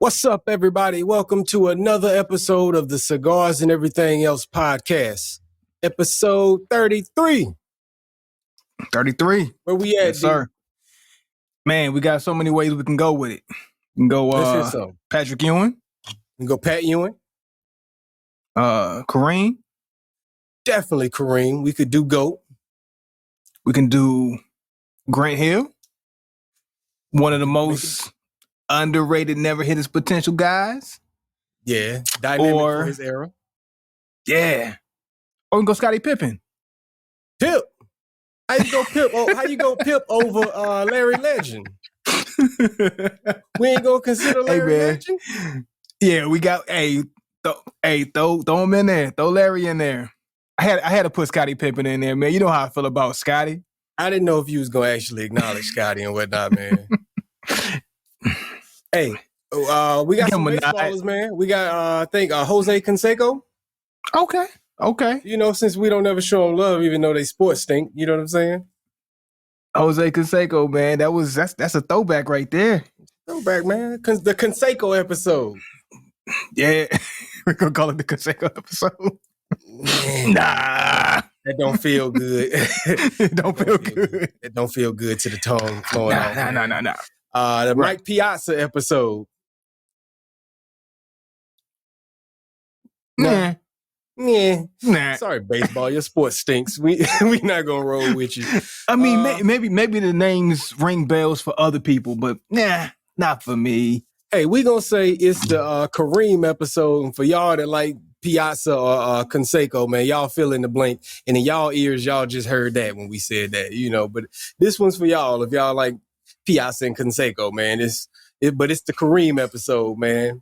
What's up, everybody? Welcome to another episode of the Cigars and Everything Else podcast. Episode 33. 33. Where we at, yes, sir. Man, we got so many ways we can go with it. We can go Patrick Ewing. We can go Pat Ewing. Kareem. Definitely Kareem. We could do GOAT. We can do Grant Hill. One of the most underrated, never hit his potential guys. Yeah. Dynamic for his era. Yeah. Or we can go Scottie Pippen. Pip. How you go Pip over Larry Legend? We ain't gonna consider Larry Legend? Yeah, we got throw him in there. Throw Larry in there. I had to put Scottie Pippen in there, man. You know how I feel about Scottie. I didn't know if you was gonna actually acknowledge Scottie and whatnot, man. Hey, we got some baseballers, man. We got, I think, Jose Canseco. Okay. You know, since we don't ever show them love, even though they sports stink. You know what I'm saying? Jose Canseco, man. That's a throwback right there. Throwback, man. The Canseco episode. Yeah. We're going to call it the Canseco episode. Nah. That don't feel good. It don't feel good. It don't feel good to the tongue flowing out. Nah. The Mike Piazza episode. Nah. Sorry, baseball. Your sport stinks. We not gonna roll with you. I mean, maybe the names ring bells for other people, but not for me. Hey, we gonna say it's the Kareem episode, and for y'all that like Piazza or Canseco, man, y'all fill in the blank, and in y'all ears, y'all just heard that when we said that, you know. But this one's for y'all if y'all like Piazza and Canseco, man. But it's the Kareem episode, man.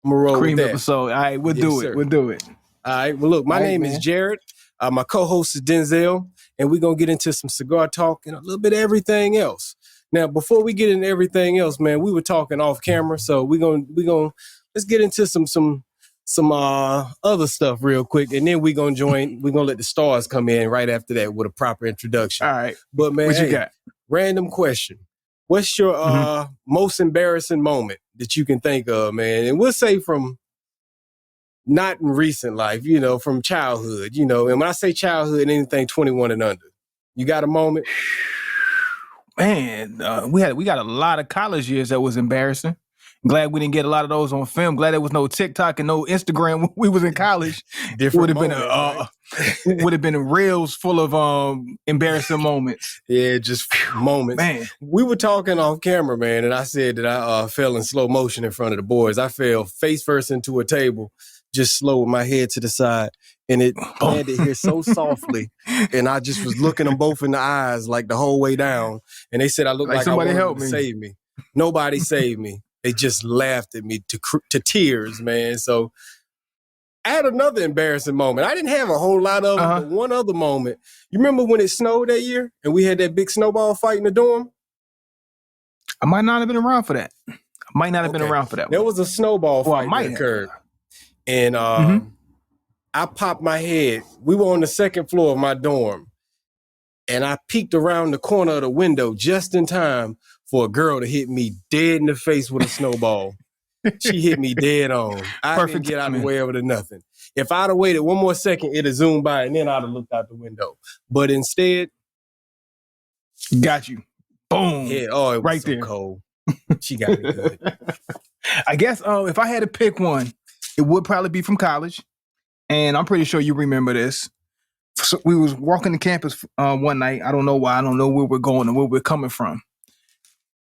I'm gonna roll with that. Kareem episode. All right, we'll do it. All right. Well, look, my name is Jared. My co-host is Denzel, and we're going to get into some cigar talk and a little bit of everything else. Now, before we get into everything else, man, we were talking off camera, so we're going let's get into some other stuff real quick, and then we're going to let the stars come in right after that with a proper introduction. All right. But man, what you got? Random question. What's your most embarrassing moment that you can think of, man? And we'll say from not in recent life, you know, from childhood, you know. And when I say childhood, anything 21 and under. You got a moment? Man, we got a lot of college years that was embarrassing. Glad we didn't get a lot of those on film. Glad there was no TikTok and no Instagram when we was in college. Would have been reels full of embarrassing moments. Yeah, just moments. Man, we were talking off camera, man, and I said that I fell in slow motion in front of the boys. I fell face first into a table, just slow with my head to the side, and it landed here so softly, and I just was looking them both in the eyes like the whole way down, and they said I looked like somebody I helped wanted me. To save me. Nobody saved me. They just laughed at me to tears, man. So I had another embarrassing moment. I didn't have a whole lot of them, but one other moment. You remember when it snowed that year and we had that big snowball fight in the dorm? I might not have been around for that. There was a snowball fight that occurred. And I popped my head. We were on the second floor of my dorm. And I peeked around the corner of the window just in time for a girl to hit me dead in the face with a snowball. She hit me dead on. I didn't get out of the way of it or nothing. If I'd have waited one more second, it'd have zoomed by and then I'd have looked out the window. But instead... Got you. Boom. Yeah, it was right so there. Cold. She got me good. I guess if I had to pick one, it would probably be from college. And I'm pretty sure you remember this. So we was walking the campus one night. I don't know why. I don't know where we're going and where we're coming from.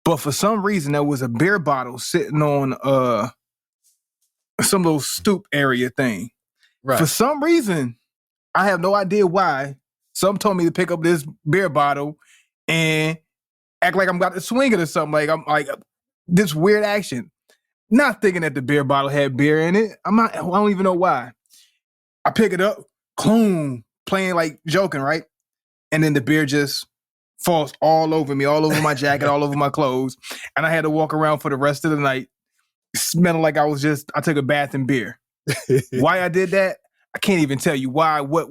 But for some reason, there was a beer bottle sitting on some little stoop area thing. Right. For some reason, I have no idea why. Some told me to pick up this beer bottle and act like I'm about to swing it or something. Like I'm like this weird action. Not thinking that the beer bottle had beer in it. I don't even know why. I pick it up, boom, playing like joking, right? And then the beer just falls all over me, all over my jacket, all over my clothes. And I had to walk around for the rest of the night smelling like I took a bath in beer. Why I did that, I can't even tell you why. What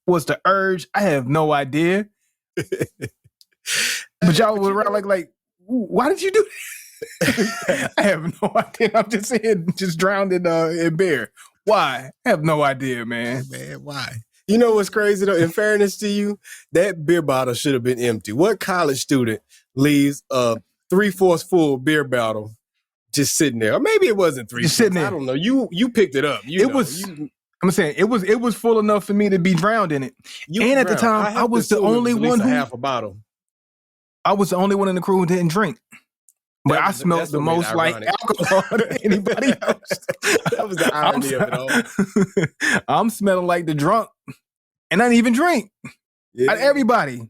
was the urge? I have no idea. But y'all were around like, why did you do that? I have no idea. I'm just saying, just drowned in beer. Why? I have no idea, man. Man, why? You know what's crazy though? In fairness to you, that beer bottle should have been empty. What college student leaves a 3/4 full beer bottle just sitting there? Or maybe it wasn't 3/4. Just sitting there. I don't know. You picked it up. I'm saying it was full enough for me to be drowned in it. And at the time, I was the only one who half a bottle. I was the only one in the crew who didn't drink. But I smelled the most like alcohol than anybody else. That was the irony of it all. I'm smelling like the drunk, and I didn't even drink. Yeah. Everybody.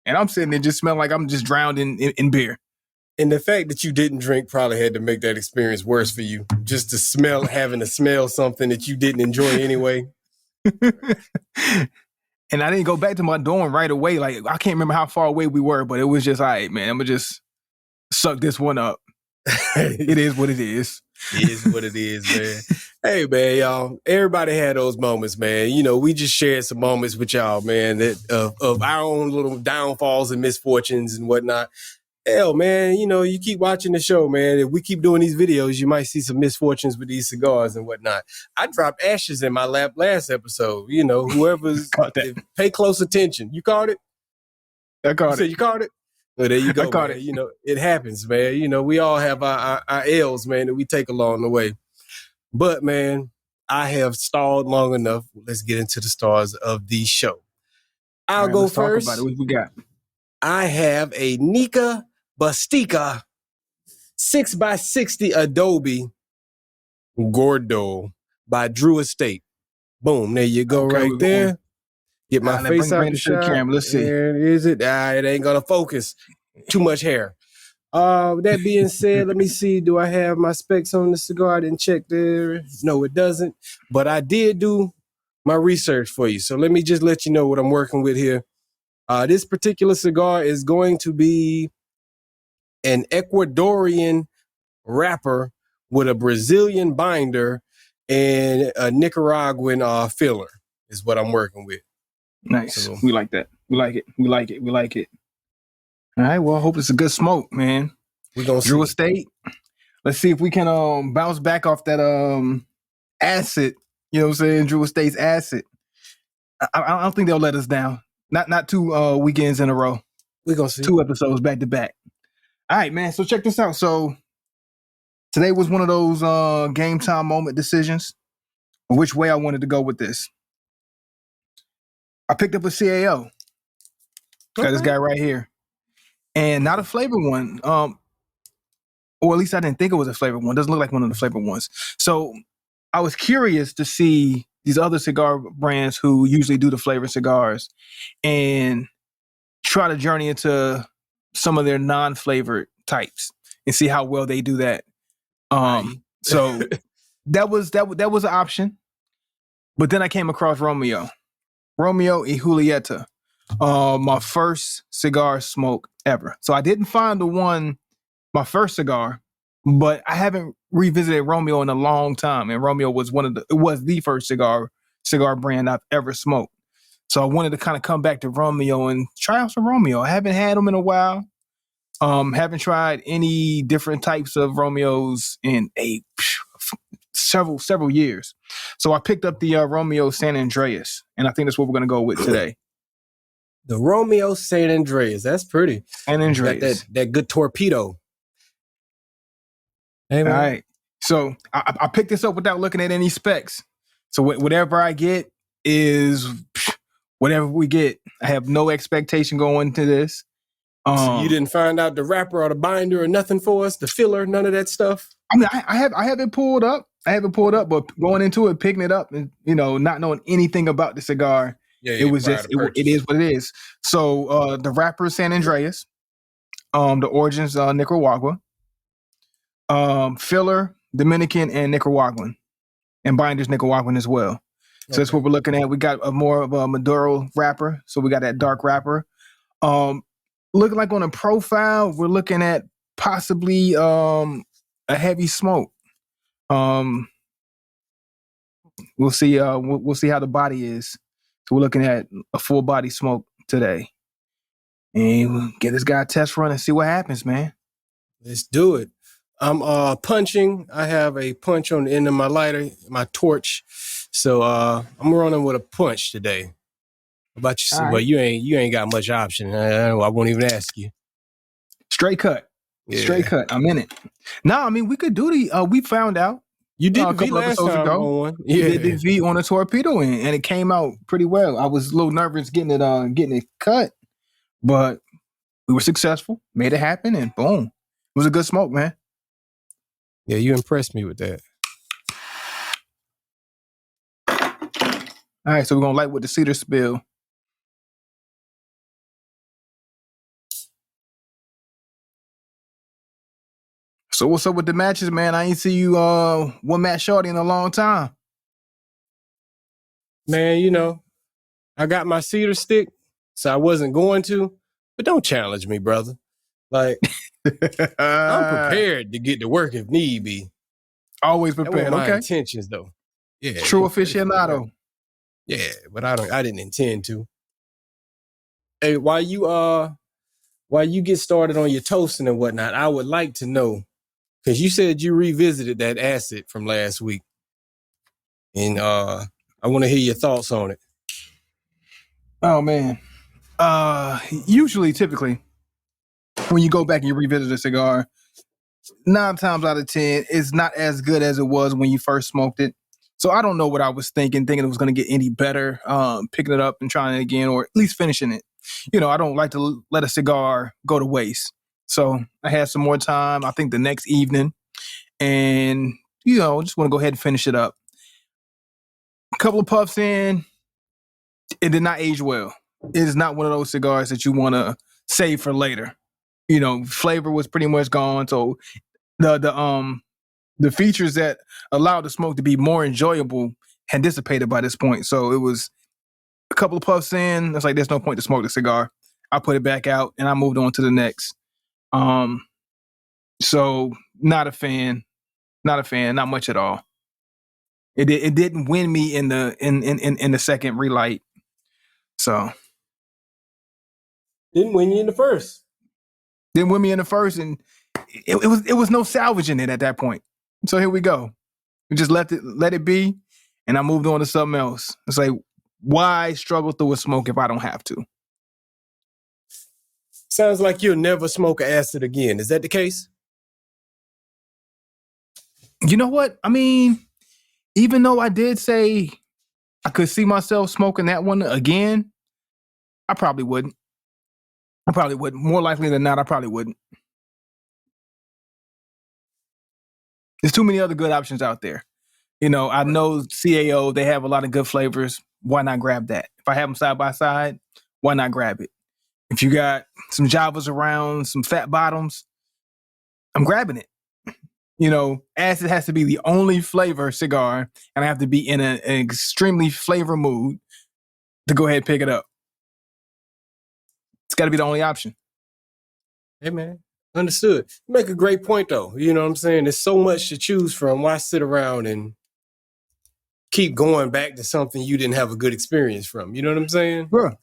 And I'm sitting there just smelling like I'm just drowned in beer. And the fact that you didn't drink probably had to make that experience worse for you. Just to smell, having to smell something that you didn't enjoy anyway. And I didn't go back to my dorm right away. Like, I can't remember how far away we were, but it was just, all right, man, I'm going to just suck this one up. It is what it is. It is what it is, man. Hey, man, y'all. Everybody had those moments, man. You know, we just shared some moments with y'all, man, that of our own little downfalls and misfortunes and whatnot. Hell, man, you know, you keep watching the show, man. If we keep doing these videos, you might see some misfortunes with these cigars and whatnot. I dropped ashes in my lap last episode. You know, whoever's pay close attention. You caught it? I caught it. You caught it? Well, there you go. I caught it. You know, it happens, man. You know, we all have our L's, man, that we take along the way. But, man, I have stalled long enough. Let's get into the stars of the show. I'll go first. Talk about it. What we got? I have a Nica Rustica 6x60 Adobe Gordo by Drew Estate. Boom, there you go, right there. Get my face out the shot. Camera. Let's see. There is it. It ain't gonna focus. Too much hair. That being said, let me see. Do I have my specs on the cigar? I didn't check there. No, it doesn't. But I did do my research for you. So let me just let you know what I'm working with here. This particular cigar is going to be an Ecuadorian wrapper with a Brazilian binder and a Nicaraguan filler is what I'm working with. Nice. So, we like that. We like it. All right. Well, I hope it's a good smoke, man. We're going to Drew Estate. Let's see if we can bounce back off that acid. You know what I'm saying? Drew Estate's acid. I don't think they'll let us down. Not 2 weekends in a row. We're going to see. 2 episodes back to back. All right, man. So check this out. So today was one of those game time moment decisions. Which way I wanted to go with this. I picked up a CAO. Got this guy right here. And not a flavored one. Or at least I didn't think it was a flavored one. It doesn't look like one of the flavored ones. So I was curious to see these other cigar brands who usually do the flavored cigars and try to journey into some of their non-flavored types and see how well they do that. So that was an option. But then I came across Romeo y Julieta, my first cigar smoke ever. So I didn't find my first cigar, but I haven't revisited Romeo in a long time. And Romeo was the first cigar brand I've ever smoked. So I wanted to kind of come back to Romeo and try out some Romeo. I haven't had them in a while. Haven't tried any different types of Romeos in several years. So I picked up the Romeo San Andreas, and I think that's what we're going to go with today. The Romeo San Andreas. That's pretty. San Andreas. That good torpedo. Hey, man. All right. So I picked this up without looking at any specs. So whatever I get is whatever we get. I have no expectation going into this. So you didn't find out the wrapper or the binder or nothing for us, the filler, none of that stuff? I mean, I have it pulled up. But going into it, picking it up, and not knowing anything about the cigar, it was just it is what it is. So the wrapper is San Andreas, the origins Nicaragua, filler Dominican and Nicaraguan, and binders Nicaraguan as well. So that's what we're looking at. We got more of a Maduro wrapper, so we got that dark wrapper. Looking like on a profile, we're looking at possibly a heavy smoke. We'll see. We'll see how the body is. So we're looking at a full body smoke today, and we'll get this guy a test run and see what happens, man. Let's do it. I'm punching. I have a punch on the end of my lighter, my torch. So I'm running with a punch today. How about you? Right. Well, you ain't got much option. I won't even ask you. Straight cut. Yeah. Straight cut. I'm in it. No, I mean we could do the we found out. You did the V last time ago. On one. Yeah. You did the V on a torpedo and it came out pretty well. I was a little nervous getting it cut, but we were successful, made it happen, and boom. It was a good smoke, man. Yeah, you impressed me with that. All right, so we're gonna light with the cedar spill. So what's up with the matches, man? I ain't see you one match shorty in a long time. Man, you know, I got my cedar stick, so I wasn't going to, but don't challenge me, brother. Like, I'm prepared to get to work if need be. Always prepared. My intentions, though. Yeah. True aficionado. Yeah, but I didn't intend to. Hey, while you get started on your toasting and whatnot, I would like to know, because you said you revisited that acid from last week, and I want to hear your thoughts on it. Oh man, typically, when you go back and you revisit a cigar, 9 times out of 10, it's not as good as it was when you first smoked it. So I don't know what I was thinking it was going to get any better, picking it up and trying it again, or at least finishing it. You know, I don't like to let a cigar go to waste. So I had some more time, I think the next evening, and, you know, just want to go ahead and finish it up. A couple of puffs in, it did not age well. It is not one of those cigars that you want to save for later. You know, flavor was pretty much gone. So the features that allowed the smoke to be more enjoyable had dissipated by this point. So it was a couple of puffs in. It's like, there's no point to smoke the cigar. I put it back out and I moved on to the next. So not a fan, not much at all. It didn't win me in the second relight. So didn't win you in the first. Didn't win me in the first, and it was no salvaging it at that point. So here we go. We just let it be, and I moved on to something else. It's like, why struggle through a smoke if I don't have to? Sounds like you'll never smoke acid again. Is that the case? You know what? I mean, even though I did say I could see myself smoking that one again, I probably wouldn't. More likely than not, I probably wouldn't. There's too many other good options out there. You know, I know CAO, they have a lot of good flavors. Why not grab that? If I have them side by side, why not grab it? If you got some Javas around, some fat bottoms, I'm grabbing it. You know, acid has to be the only flavor cigar, and I have to be in an extremely flavor mood to go ahead and pick it up. It's got to be the only option. Hey, man. Understood. You make a great point, though. You know what I'm saying? There's so much to choose from. Why sit around and keep going back to something you didn't have a good experience from? You know what I'm saying? Sure.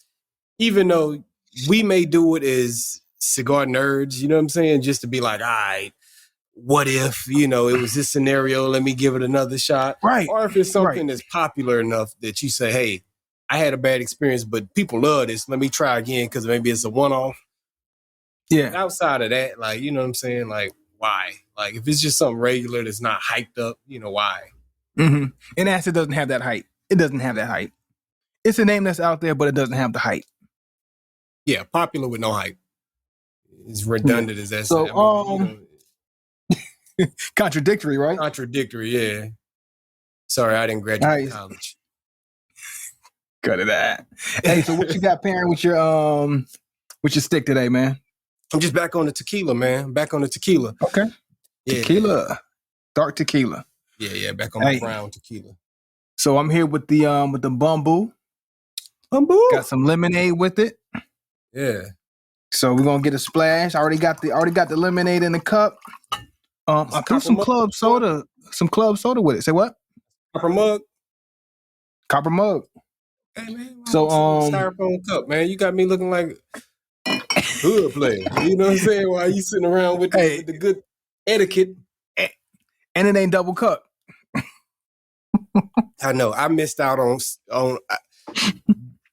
Even though we may do it as cigar nerds, you know what I'm saying? Just to be like, all right, what if, you know, it was this scenario, let me give it another shot. Right. Or if it's something that's popular enough that you say, hey, I had a bad experience, but people love this. Let me try again because maybe it's a one-off. Yeah. Outside of that, like, you know what I'm saying? Like, why? Like, if it's just something regular that's not hyped up, you know, why? Mm-hmm. And acid doesn't have that hype. It doesn't have that hype. It's a name that's out there, but it doesn't have the hype. Yeah, popular with no hype. It's redundant as that. So, contradictory, right? Contradictory, yeah. Sorry, I didn't graduate college. Cut it out. Hey, so what you got pairing with your stick today, man? I'm just back on the tequila, man. Back on the tequila. Okay. Yeah. Tequila. Dark tequila. Yeah, back on my brown tequila. So I'm here with the bamboo. Bamboo. Got some lemonade with it. Yeah. So we're gonna get a splash. I already got the lemonade in the cup. I threw some club soda with it. Say what? Copper mug. Copper mug. Hey man, so styrofoam cup, man. You got me looking like hood player. You know what I'm saying? While you sitting around with the good etiquette. And it ain't double cup. I know. I missed out on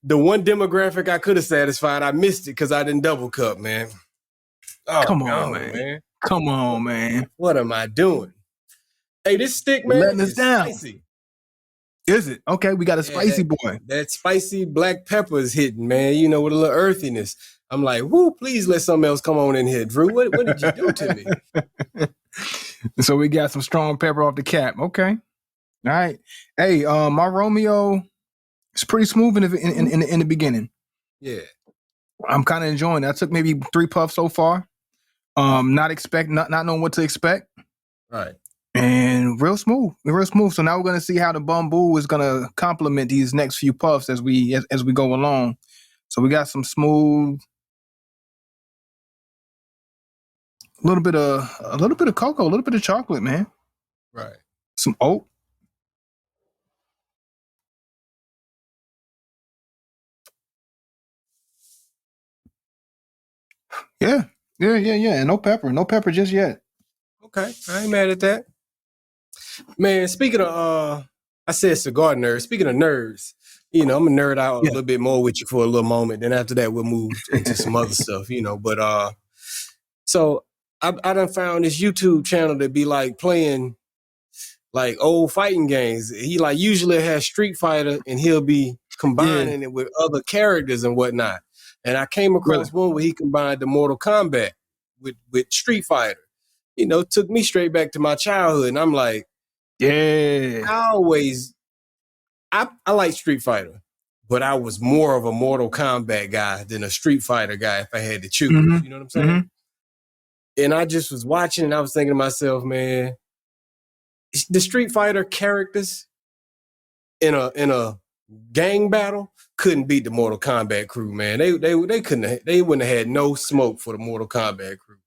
the one demographic I could have satisfied. I missed it because I didn't double cup, man. Oh, come on, man. Come on, man. What am I doing? Hey, this stick, man, letting us is down. Spicy. Is it? Okay, we got a spicy boy. That spicy black pepper is hitting, man, you know, with a little earthiness. I'm like, whoo, please let something else come on in here, Drew. What did you do to me? So we got some strong pepper off the cap. Okay. All right. Hey, my Romeo is pretty smooth in the beginning. Yeah. I'm kind of enjoying it. I took maybe 3 puffs so far. Not knowing what to expect. Right. And real smooth. So now we're gonna see how the bamboo is gonna complement these next few puffs as we go along. So we got some smooth, a little bit of cocoa, a little bit of chocolate, man. Right. Some oat. Yeah. And no pepper just yet. Okay, I ain't mad at that. Man, speaking of, I said cigar nerds. Speaking of nerds, you know, I'm gonna nerd out a little bit more with you for a little moment. Then after that, we'll move into some other stuff, you know. But so I done found this YouTube channel that be like playing like old fighting games. He like usually has Street Fighter, and he'll be combining it with other characters and whatnot. And I came across one where he combined the Mortal Kombat with Street Fighter. You know, took me straight back to my childhood, and I'm like, yeah. I like Street Fighter, but I was more of a Mortal Kombat guy than a Street Fighter guy if I had to choose. Mm-hmm. You know what I'm saying? Mm-hmm. And I just was watching and I was thinking to myself, man, the Street Fighter characters in a gang battle couldn't beat the Mortal Kombat crew, man. They wouldn't have had no smoke for the Mortal Kombat crew.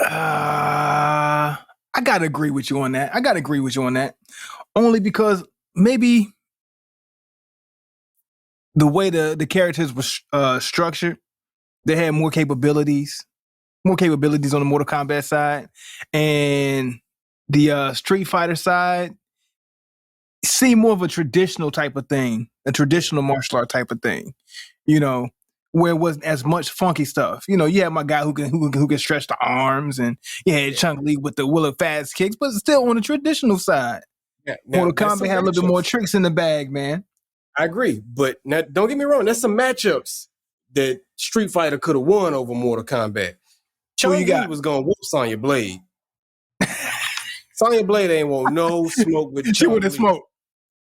I gotta agree with you on that. Only because maybe the way the characters were structured, they had more capabilities on the Mortal Kombat side, and the Street Fighter side seemed more of a traditional type of thing, a traditional martial art type of thing, you know, where it wasn't as much funky stuff. You know, you had my guy who can stretch the arms, and you had Chun Li with the Willa fast kicks, but still on the traditional side. Yeah, Mortal Kombat had a little bit more tricks in the bag, man. I agree, but now, don't get me wrong. There's some matchups that Street Fighter could have won over Mortal Kombat. Chun Li was gonna whoop Sonya Blade. Sonya Blade ain't want no smoke with. She wouldn't smoke.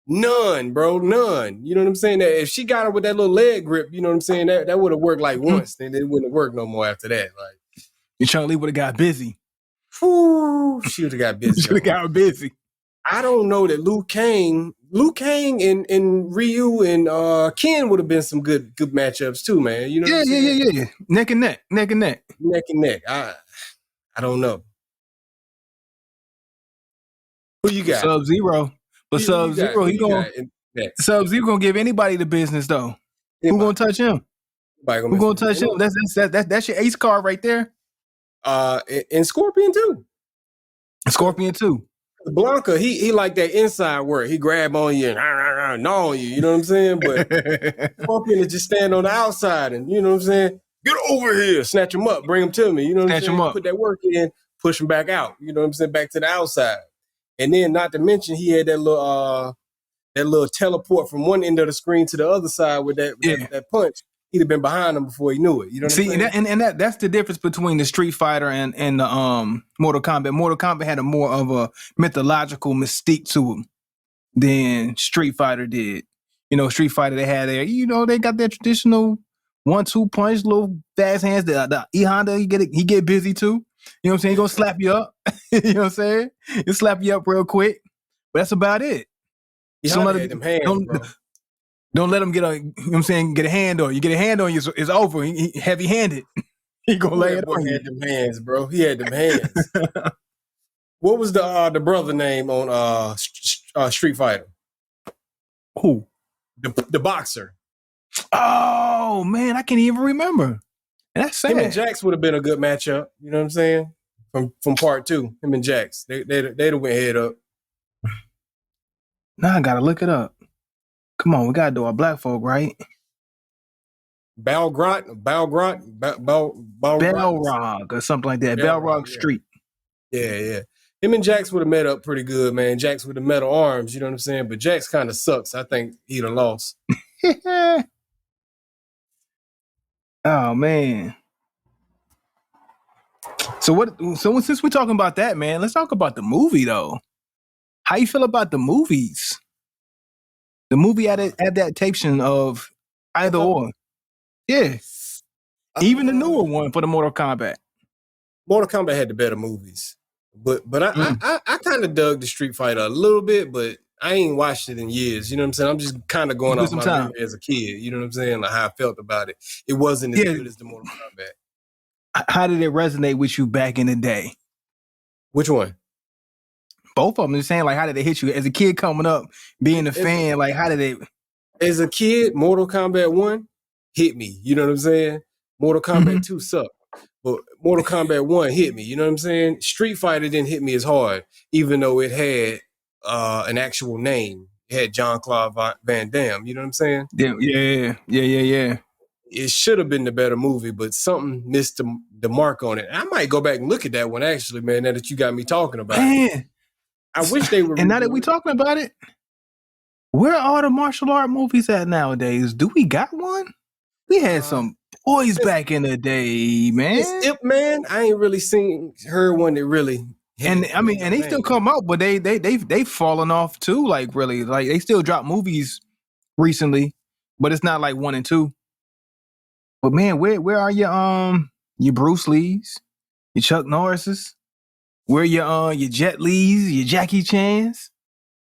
None, bro, none. You know what I'm saying? That if she got her with that little leg grip, you know what I'm saying? That would have worked like once, then it wouldn't have worked no more after that. Like, and Chun Li would have got busy. Whew, she would have got busy. She would have got busy. I don't know that Liu Kang and Ryu and Ken would have been some good matchups too, man. You know? Yeah. Neck and neck. I don't know. Who you got? Sub-Zero. But Sub-Zero, Sub-Zero gonna give anybody the business though. Who gonna touch him? Who gonna touch him? That's your ace card right there. And Scorpion too. Blanca, he like that inside work. He grab on you and gnaw on you. You know what I'm saying? But Scorpion is just stand on the outside and you know what I'm saying? Get over here, snatch him up, bring him to me. You know what I'm saying? Him up. Put that work in, push him back out. You know what I'm saying? Back to the outside. And then, not to mention, he had that little teleport from one end of the screen to the other side with that punch. He'd have been behind him before he knew it. You know what I'm saying? That's the difference between the Street Fighter and the Mortal Kombat. Mortal Kombat had a more of a mythological mystique to him than Street Fighter did. You know, Street Fighter, they had they got their traditional 1-2 punch, little fast hands. The E-Honda, he get busy too. You know what I'm saying? He gonna slap you up. You know what I'm saying? He'll slap you up real quick. But that's about it. Don't let them hands, don't let him get a, you know what I'm saying, get a hand on you. Get a hand on you, it's over. He heavy-handed. He gonna lay it on you. He had them hands, bro. He had them hands. What was the brother name on Street Fighter? Who? The boxer. Oh, man, I can't even remember. And that's sad. Him and Jax would have been a good matchup. You know what I'm saying? from part 2. Him and Jax, they'd have went head up. Now I gotta look it up. Come on, we gotta do our black folk, right? Balrog or something like that. Balrog Street. Yeah. Him and Jax would have met up pretty good, man. Jax with the metal arms, you know what I'm saying? But Jax kind of sucks. I think he'd have lost. Oh man. So since we're talking about that, man, let's talk about the movie though. How you feel about the movies? The movie adaptation of either or. Yeah. Even the newer one for the Mortal Kombat. Mortal Kombat had the better movies. But I kind of dug the Street Fighter a little bit, but I ain't watched it in years. You know what I'm saying? I'm just kind of going off my memory as a kid. You know what I'm saying? Like how I felt about it. It wasn't as good as the Mortal Kombat. How did it resonate with you back in the day? Which one? Both of them. Just saying, like, how did it hit you as a kid coming up, being a fan? Like, how did it? As a kid, Mortal Kombat 1 hit me. You know what I'm saying? Mortal Kombat 2 sucked, but Mortal Kombat 1 hit me. You know what I'm saying? Street Fighter didn't hit me as hard, even though it had an actual name. It had Jean-Claude Van Damme. You know what I'm saying? Yeah. It should have been the better movie, but something missed the mark on it. I might go back and look at that one, actually, man, now that you got me talking about it. I wish they were. And now that we're talking about it, where are the martial art movies at nowadays? Do we got one? We had some boys back in the day, man. It's Ip Man. I ain't really heard one that really. And I mean, and they still come out, but they've fallen off too. Like really, like they still drop movies recently, but it's not like 1 and 2. But man, where are your Bruce Lees, your Chuck Norrises? Where your Jet Lees, your Jackie Chans?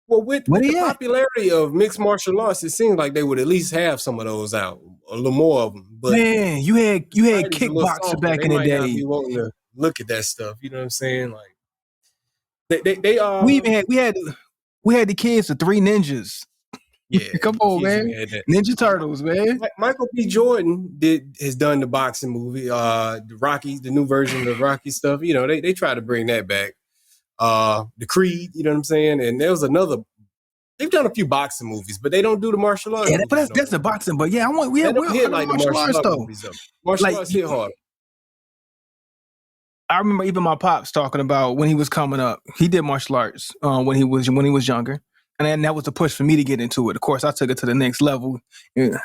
Well, with the popularity of mixed martial arts, it seems like they would at least have some of those out, a little more of them. But man, you had kickboxer back in the day. Not be wanting to look at that stuff. You know what I'm saying? Like we had the kids, the Three Ninjas. Yeah, come on, man. Ninja Turtles, man. Michael B. Jordan has done the boxing movie, the new version of Rocky stuff. You know, they try to bring that back. The Creed, you know what I'm saying? And there was another. They've done a few boxing movies, but they don't do the martial arts. Yeah, but that's the boxing. But yeah, we have like the martial arts though. Movies, though. Martial arts hit hard. I remember even my pops talking about when he was coming up. He did martial arts when he was younger. And then that was the push for me to get into it. Of course, I took it to the next level.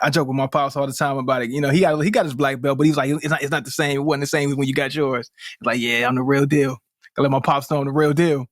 I joke with my pops all the time about it. You know, he got his black belt, but he's like, it's not the same. It wasn't the same as when you got yours. It's like, yeah, I'm the real deal. I let my pops know I'm the real deal.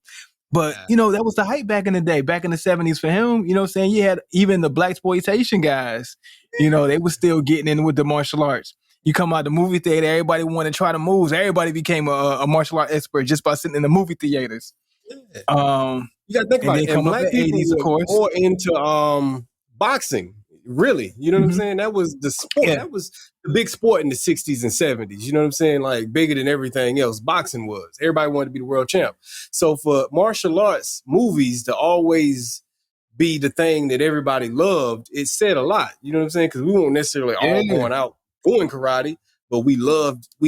But, you know, that was the hype back in the day, back in the 70s for him. You know what I'm saying? You had even the blaxploitation guys, you know, they were still getting in with the martial arts. You come out the movie theater, everybody wanted to try the moves. Everybody became a martial art expert just by sitting in the movie theaters. Yeah. You got to think about it. And black people 80s, of course, more into boxing, really. You know what I'm saying? That was the sport. Yeah. That was the big sport in the 60s and 70s. You know what I'm saying? Like bigger than everything else. Boxing was. Everybody wanted to be the world champ. So for martial arts movies to always be the thing that everybody loved, it said a lot. You know what I'm saying? Because we weren't necessarily all going out doing karate, but we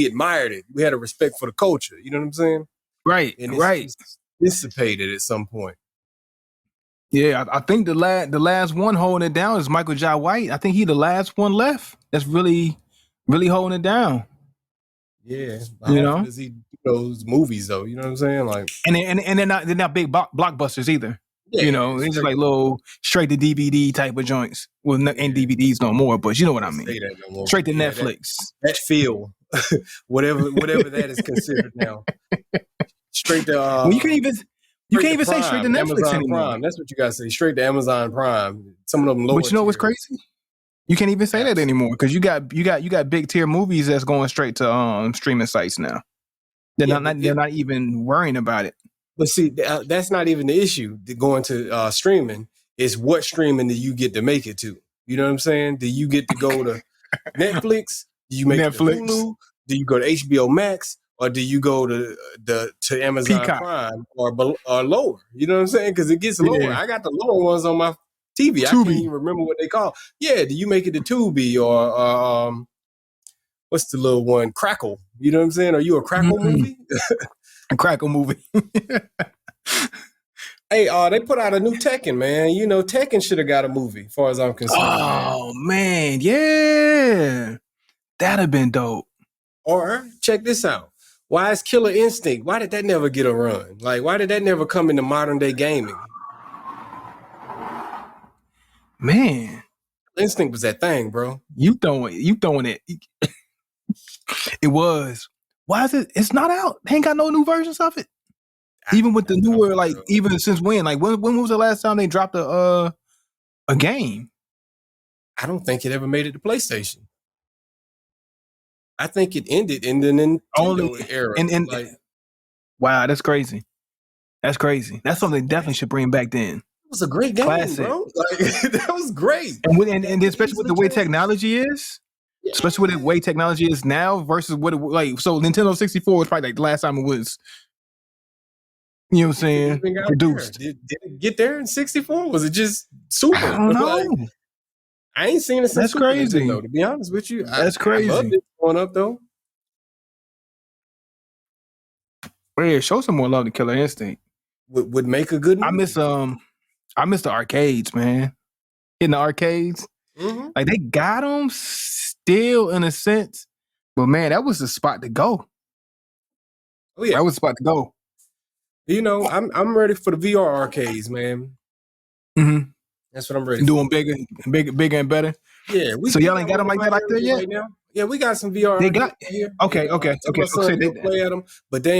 admired it. We had a respect for the culture. You know what I'm saying? Right, and right. Dissipated at some point. Yeah, I think the last one holding it down is Michael Jai White. I think he the last one left that's really, really holding it down. Yeah, you know, does he do those movies though? You know what I'm saying? Like, and they're not big blockbusters either. Yeah, you know, it's just like little straight to DVD type of joints. Well, ain't DVDs no more, but you know what I mean. No straight to Netflix. That feel, whatever that is considered now. Straight to well, you can't even say straight to Netflix Amazon anymore. Prime. That's what you gotta say. Straight to Amazon Prime. Some of them lower. But you know what's crazy? You can't even say that anymore because you got big tier movies that's going straight to streaming sites now. They're not even worrying about it. But see, that's not even the issue. Going to streaming is what streaming do you get to make it to? You know what I'm saying? Do you get to go to Netflix? Do you make Netflix? It to Hulu? Do you go to HBO Max? Or do you go to Amazon Peacock. Prime or lower? You know what I'm saying? Because it gets lower. Yeah. I got the lower ones on my TV. I can't even remember what they call. Yeah, do you make it to Tubi or what's the little one? Crackle. You know what I'm saying? Are you a Crackle movie? A Crackle movie. Hey, they put out a new Tekken, man. You know, Tekken should have got a movie, as far as I'm concerned. Oh, man. Yeah. That'd have been dope. Or, check this out. Why is Killer Instinct? Why did that never get a run? Like, why did that never come into modern day gaming? Man. Instinct was that thing, bro. You throwing it. It was. Why is it? It's not out. They ain't got no new versions of it. Even with the newer, like, even since when? Like, when was the last time they dropped a game? I don't think it ever made it to PlayStation. I think it ended in the Nintendo era. And wow, that's crazy. That's crazy. That's something they definitely should bring back then. It was a great game, classic, bro. Like, that was great. And especially with the way technology is. Yeah. Especially with the way technology is now versus what it like. So Nintendo 64 was probably like the last time it was. You know what I'm saying? Produced. Did it get there in 64? Was it just Super? I don't know. Like, I ain't seen it since That's Super crazy. Nintendo, to be honest with you. That's crazy. I loved it growing up, though. Yeah, show some more love to Killer Instinct. Would make a good movie. I miss the arcades, man. In the arcades. Mm-hmm. Like, they got them still in a sense. But, man, that was the spot to go. Oh, yeah. That was the spot to go. You know, I'm ready for the VR arcades, man. Mm-hmm. That's what I'm ready Doing bigger and better. Yeah. So y'all ain't got them like that out there yet? Right now? Yeah, we got some VR. They got here. Okay. They play at them, but they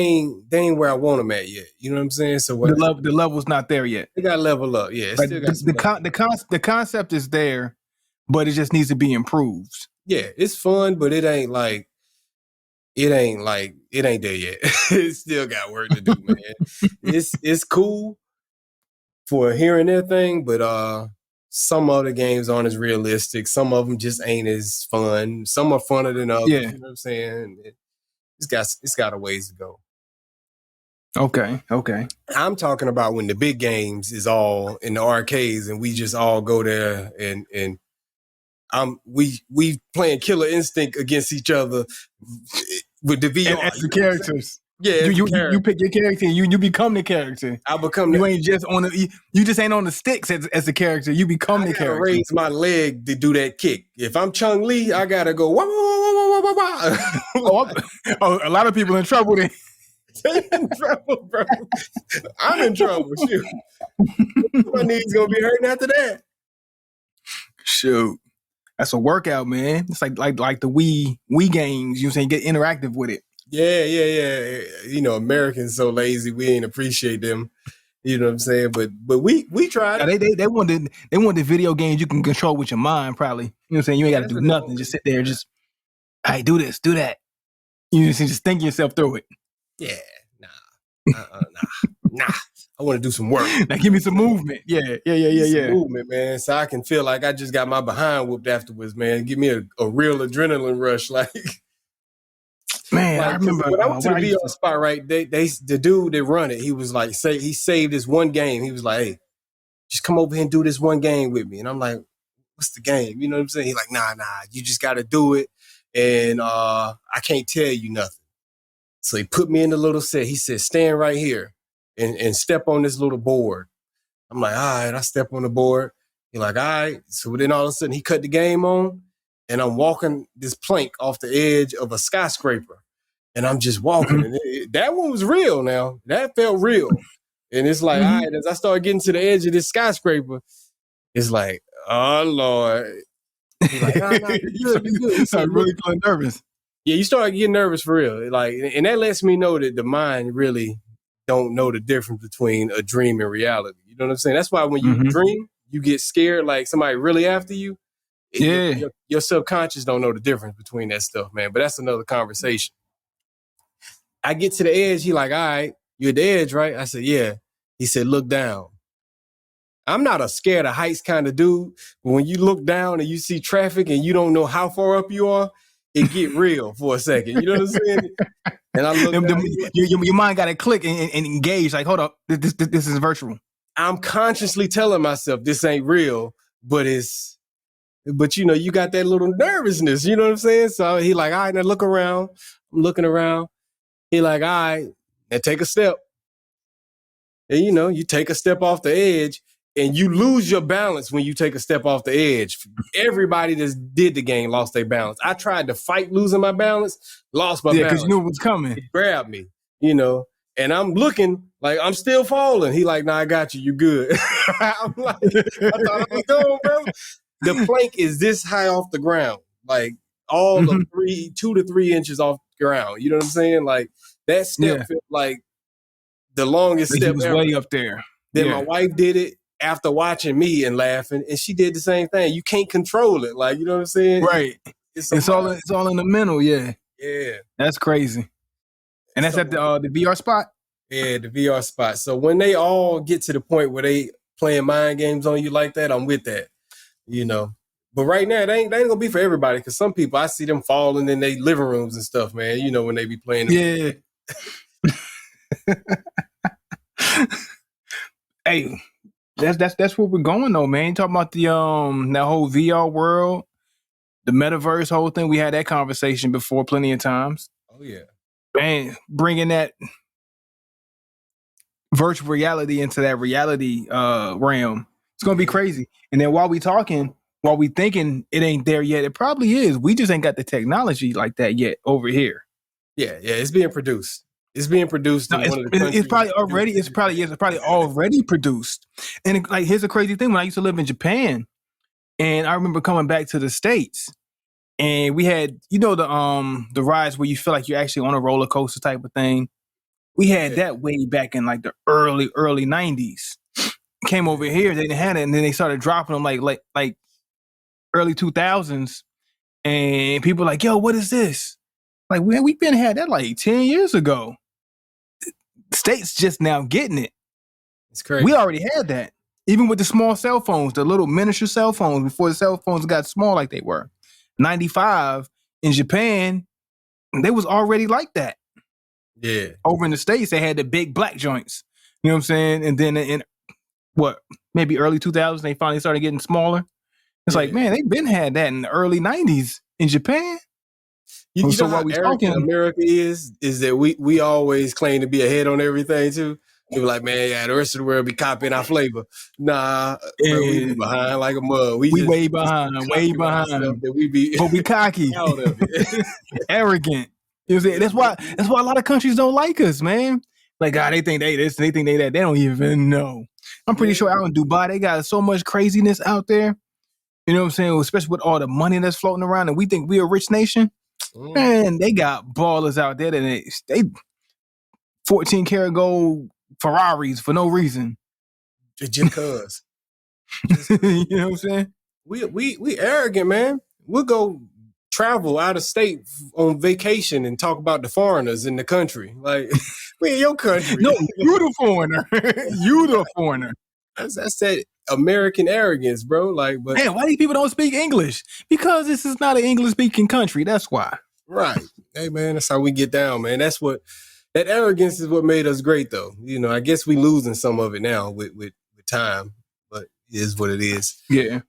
ain't where I want them at yet. You know what I'm saying? So the level's not there yet. They got to level up. Yeah, like the concept is there, but it just needs to be improved. Yeah, it's fun, but it ain't there yet. It still got work to do, man. It's cool for a here and there thing, but some other games aren't as realistic. Some of them just ain't as fun. Some are funner than others. Yeah. You know what I'm saying? It's got a ways to go. Okay. I'm talking about when the big games is all in the arcades and we just all go there and we playing Killer Instinct against each other with the VR. And as the characters. Yeah, you pick your character and you become the character. I become you ain't just on the you just ain't on the sticks as the character. You become the character. Raise my leg to do that kick. If I'm Chun-Li, I gotta go wah, wah, wah, wah, wah. A lot of people in trouble then. They're in trouble, bro. I'm in trouble. Shoot. My knees gonna be hurting after that. Shoot. That's a workout, man. It's like the Wii games, you know what I'm saying? Get interactive with it. Yeah. You know, Americans so lazy, we ain't appreciate them. You know what I'm saying? But we tried. Yeah, they wanted the video games you can control with your mind, probably. You know what I'm saying? You ain't got to do nothing. Just sit there, just, hey, do this, do that. You know, just think yourself through it. Yeah, nah. I want to do some work. Now give me some movement. Yeah. Some movement, man. So I can feel like I just got my behind whooped afterwards, man. Give me a real adrenaline rush, like. Man, like, I remember when I went to the VR spot, right? The dude that run it, he was like, he saved this one game. He was like, hey, just come over here and do this one game with me. And I'm like, what's the game? You know what I'm saying? He's like, nah, you just got to do it. And I can't tell you nothing. So he put me in the little set. He said, stand right here and step on this little board. I'm like, all right, I step on the board. He's like, all right. So then all of a sudden he cut the game on. And I'm walking this plank off the edge of a skyscraper. And I'm just walking. And that one was real now. That felt real. And it's like, all right, as I start getting to the edge of this skyscraper, it's like, oh, Lord. He's like, nah, you're good. You start really feeling nervous. Yeah, you start getting nervous for real. Like, and that lets me know that the mind really don't know the difference between a dream and reality. You know what I'm saying? That's why when you dream, you get scared like somebody really after you. Yeah. Your subconscious don't know the difference between that stuff, man. But that's another conversation. I get to the edge. He like, all right, you at the edge, right? I said, yeah. He said, look down. I'm not a scared of heights kind of dude. But when you look down and you see traffic and you don't know how far up you are, it get real for a second. You know what I'm saying? And I look down, your mind got to click and engage. Like, hold up, this is virtual. I'm consciously telling myself this ain't real, but you know, you got that little nervousness, you know what I'm saying? So he like, all right, now look around. I'm looking around. He like, all right, and take a step. And, you know, you take a step off the edge and you lose your balance when you take a step off the edge. Everybody that did the game lost their balance. I tried to fight losing my balance, lost my balance. Yeah, because you knew it was coming. He grabbed me, you know, and I'm looking like I'm still falling. He like, nah, I got you. You good. I'm like, I thought I was going, bro. The plank is this high off the ground, like all of 2 to 3 inches off the ground. You know what I'm saying? Like that step felt like the longest step was ever. Way up there. Then my wife did it after watching me and laughing, and she did the same thing. You can't control it, like, you know what I'm saying? Right. It's all in the mental. Yeah. Yeah. That's crazy. And that's at the VR spot. Yeah, the VR spot. So when they all get to the point where they playing mind games on you like that, I'm with that. You know. But right now, they ain't gonna be for everybody, because some people, I see them falling in their living rooms and stuff, man. You know, when they be playing. Yeah. Hey, that's where we're going though, man. You talking about the that whole VR world, the metaverse whole thing. We had that conversation before plenty of times. Oh yeah, man, bringing that virtual reality into that reality realm, it's gonna be crazy. And then while we thinking it ain't there yet, it probably is. We just ain't got the technology like that yet over here. Yeah, it's being produced. It's being produced. It's probably already produced. And like, here's a crazy thing. When I used to live in Japan, and I remember coming back to the States, and we had, you know, the rides where you feel like you're actually on a roller coaster type of thing. We had that way back in like the early 90s. Came over here, they didn't have it, and then they started dropping them like early 2000s, and people were like, yo, what is this? Like, we've been had that like 10 years ago. States just now getting it. It's crazy. We already had that. Even with the small cell phones, the little miniature cell phones, before the cell phones got small like they were. 95 in Japan, they was already like that. Yeah. Over in the States, they had the big black joints. You know what I'm saying? And then in maybe early 2000s, they finally started getting smaller. It's like, man, they've been had that in the early 90s in Japan. You know how arrogant America is that we always claim to be ahead on everything too. People like, man, yeah, the rest of the world be copying our flavor. Nah, bro, we be behind like a mug. We way behind. That we be, but we cocky, out of it. Arrogant. You know what I'm saying? That's why a lot of countries don't like us, man. Like, God, they think they this, they think they that. They don't even know. I'm pretty sure out in Dubai, they got so much craziness out there. You know what I'm saying? Especially with all the money that's floating around, and we think we're a rich nation. Man, they got ballers out there that they 14 karat gold Ferraris for no reason. Just cause. You know what I'm saying? We arrogant, man. We'll go travel out of state on vacation and talk about the foreigners in the country. Like, we in your country. No, you the foreigner. You the foreigner. That's that American arrogance, bro. Like, but man, why these people don't speak English? Because this is not an English-speaking country. That's why. Right. Hey, man, that's how we get down, man. That arrogance is what made us great, though. You know, I guess we losing some of it now with time, but it is what it is. Yeah.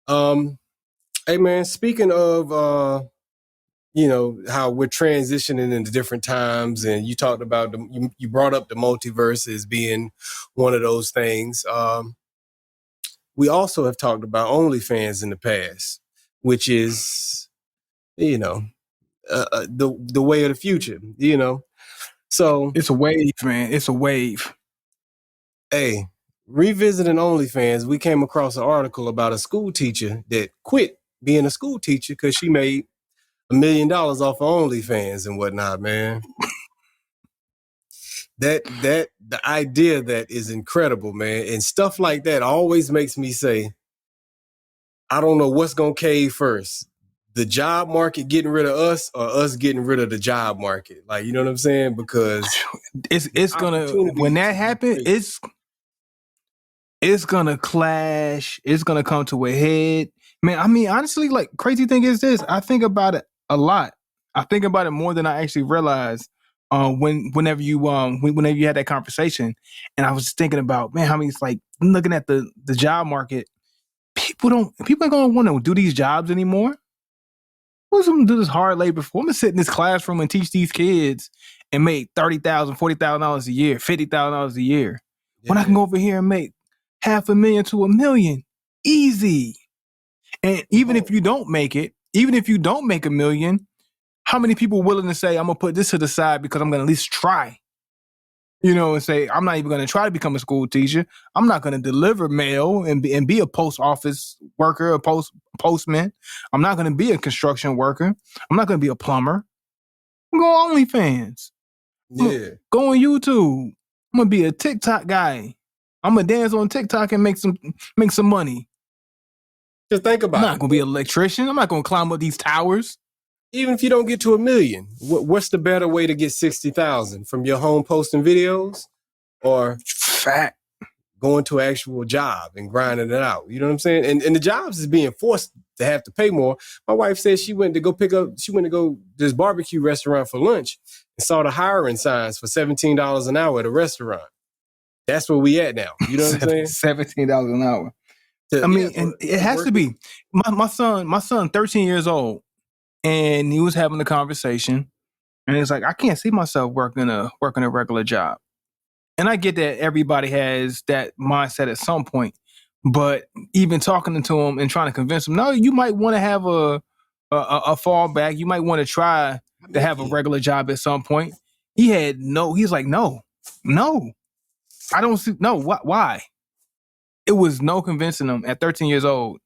Hey, man, speaking of, you know, how we're transitioning into different times, and you talked about you brought up the multiverse as being one of those things. We also have talked about OnlyFans in the past, which is, you know, the way of the future, you know. So it's a wave, man. It's a wave. Hey, revisiting OnlyFans, we came across an article about a school teacher that quit being a school teacher because she made $1 million off of OnlyFans and whatnot, man. The idea that is incredible, man. And stuff like that always makes me say, I don't know what's going to cave first. The job market getting rid of us or us getting rid of the job market. Like, you know what I'm saying? Because it's going to, when that happens, it's going to clash. It's going to come to a head. Man, I mean, honestly, like, crazy thing is this. I think about it a lot. I think about it more than I actually realize. Whenever you had that conversation, and I was thinking about, man, how many, it's like, looking at the job market, people ain't gonna want to do these jobs anymore. Who's gonna do this hard labor for? I'm gonna sit in this classroom and teach these kids and make $30,000, $40,000 a year, $50,000 a year. Yeah. When I can go over here and make $500,000 to $1 million, easy. And even if you don't make it, even if you don't make $1 million, how many people are willing to say, I'm gonna put this to the side because I'm gonna at least try? And say, I'm not even gonna try to become a school teacher. I'm not gonna deliver mail and be a post office worker, a postman. I'm not gonna be a construction worker. I'm not gonna be a plumber. I'm going on OnlyFans. Yeah. Go on YouTube. I'm gonna be a TikTok guy. I'm gonna dance on TikTok and make some money. Just think about it. I'm not gonna be an electrician. I'm not gonna climb up these towers. Even if you don't get to $1 million, what's the better way to get 60,000 from your home posting videos, or going to an actual job and grinding it out? You know what I'm saying? And the jobs is being forced to have to pay more. My wife said she went to go to this barbecue restaurant for lunch and saw the hiring signs for $17 an hour at a restaurant. That's where we at now. You know what I'm saying? $17 an hour. And it has to be. My son, 13 years old. And he was having a conversation, and it's like, I can't see myself working a regular job. And I get that everybody has that mindset at some point, but even talking to him and trying to convince him, no, you might want to have a fallback. You might want to try to have a regular job at some point. He's like, no, I don't see, no, why? It was no convincing him at 13 years old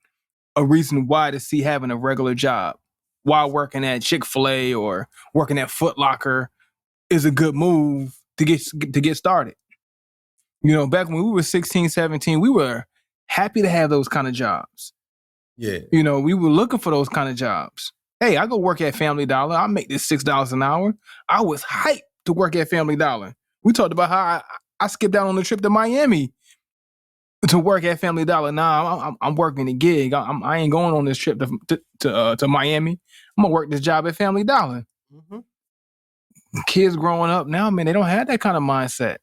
a reason why to see having a regular job while working at Chick-fil-A or working at Foot Locker is a good move to get started. Back when we were 16, 17, we were happy to have those kind of jobs. Yeah. We were looking for those kind of jobs. Hey, I go work at Family Dollar. I make this $6 an hour. I was hyped to work at Family Dollar. We talked about how I skipped out on the trip to Miami to work at Family Dollar. Nah, I'm working a gig. I ain't going on this trip to Miami. I'm gonna work this job at Family Dollar. Mm-hmm. Kids growing up now, man, they don't have that kind of mindset.